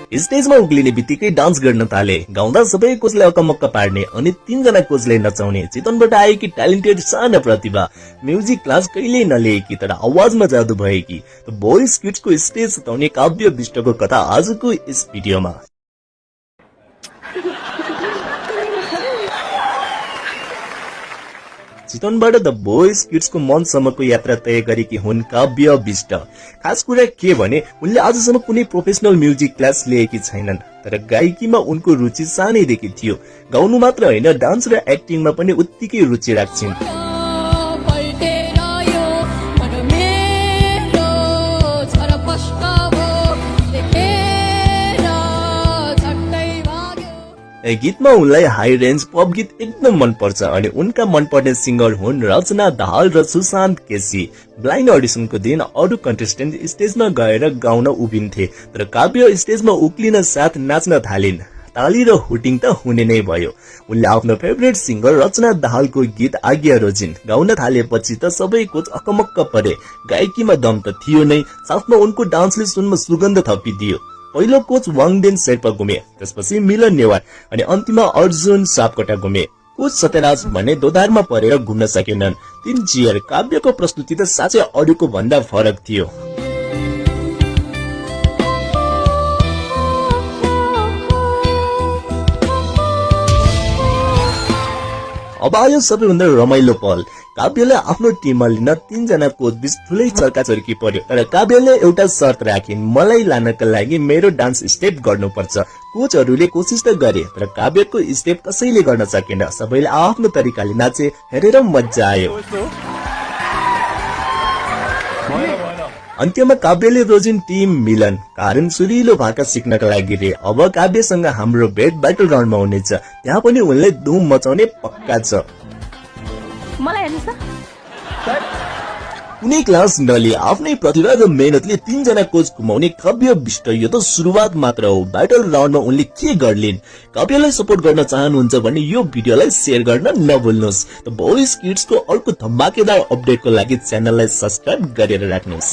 स्टेजमा उक्लिने बित्तिकै डान्स गर्न थाले। गाउँदा सबै कोचले अकमक्क पार्ने अनि 3 जना कोचले नचाउने। चितवनबाट आएकी ट्यालेन्टेड साना प्रतिभा म्युजिक क्लास कहिल्यै नलिएकी तर आवाजमा जादु भएकी। त बोयज किड्सको स्टेज सताउने काव्य विष्टको कथा आजको यस भिडियोमा। चितवनबाट द बोयज किड्सको मनसम्मको यात्रा तय गरेकी हुन् काव्य विष्ट। खास कुरा के भने उनले आजसम्म कुनै प्रोफेसनल म्युजिक क्लास लिएकी छैनन्, तर गायकीमा उनको रुचि सानैदेखि थियो। गाउनु मात्र होइन, डान्स र एक्टिङमा पनि उत्तिकै रुचि राख्छिन्। गीतमा उनलाई हाई रेन्ज पप गीत एकदम मन पर्छ अनि उनका मनपर्ने सिंगर हुन् रचना दाहाल र सुशान्त केसी। ब्लाइन्ड अडिसनको दिन अरू कन्टेस्टेन्ट स्टेजमा गएर गाउन उभिन्थे, तर काव्य स्टेजमा उक्लिन साथ नाच्न थालिन्। ताली र हुटिङ त हुने नै भयो। उनले आफ्नो फेभरेट सिंगर रचना दाहालको गीत आज्ञा रोजिन्। गाउन थालेपछि त सबै कोच अकमक्क परे। गायकीमा दम त थियो नै, साथमा उनको डान्सले सुनमा सुगन्ध थपिदियो। पहिलो कोच वाङदेन शेर्पा गुमे, त्यसपछि मिलन नेवार अनि अन्तिममा अर्जुन सापकोटा गुमे। कोच सत्यराज भने दोधारमा परेर घुम्न सकेनन्। 3 चियर। काव्यको प्रस्तुति त साँच्चै अरूको भन्दा फरक थियो। अब आयो सबैभन्दा रमाइलो पल। काव्यले आफ्नो टिममा लिन 3 जना कोच बीच ठुलै चर्काचर्की पर्यो, तर काव्यले एउटा शर्त राखिन्, मलाई लानका लागि मेरो डान्स स्टेप गर्नुपर्छ। कोचहरूले कोसिस त गरे, तर काव्यको स्टेप कसैले गर्न सकेन। सबैले आफ्नो तरिकाले नाचे, हेरेर मजा आयो। अन्त्यमा काव्यले रोजिन् टिम मिलन। कारण सुरिलो भाका सिक्नका लागि रे। अब काव्यसँग हाम्रो भेट ब्याटल राउन्डमा हुनेछ, त्यहाँ पनि उनले धुम मचाउने पक्का छ। मलाई हेर्नुस् त, कुनै क्लास नलिए आफ्नै प्रतिभा र मेहनतले 3 जना कोच घुमाउने काव्य विष्ट यो त सुरुवात मात्र हो। ब्याटल राउन्डमा उनले के गर्लिन्? काव्यलाई सपोर्ट गर्न चाहनुहुन्छ भने यो भिडियोलाई शेयर गर्न नभुल्नुहोस्। द बोयज किड्सको अर्को धमाकेदार अपडेटको लागि च्यानललाई सब्स्क्राइब गरेर राख्नुहोस्।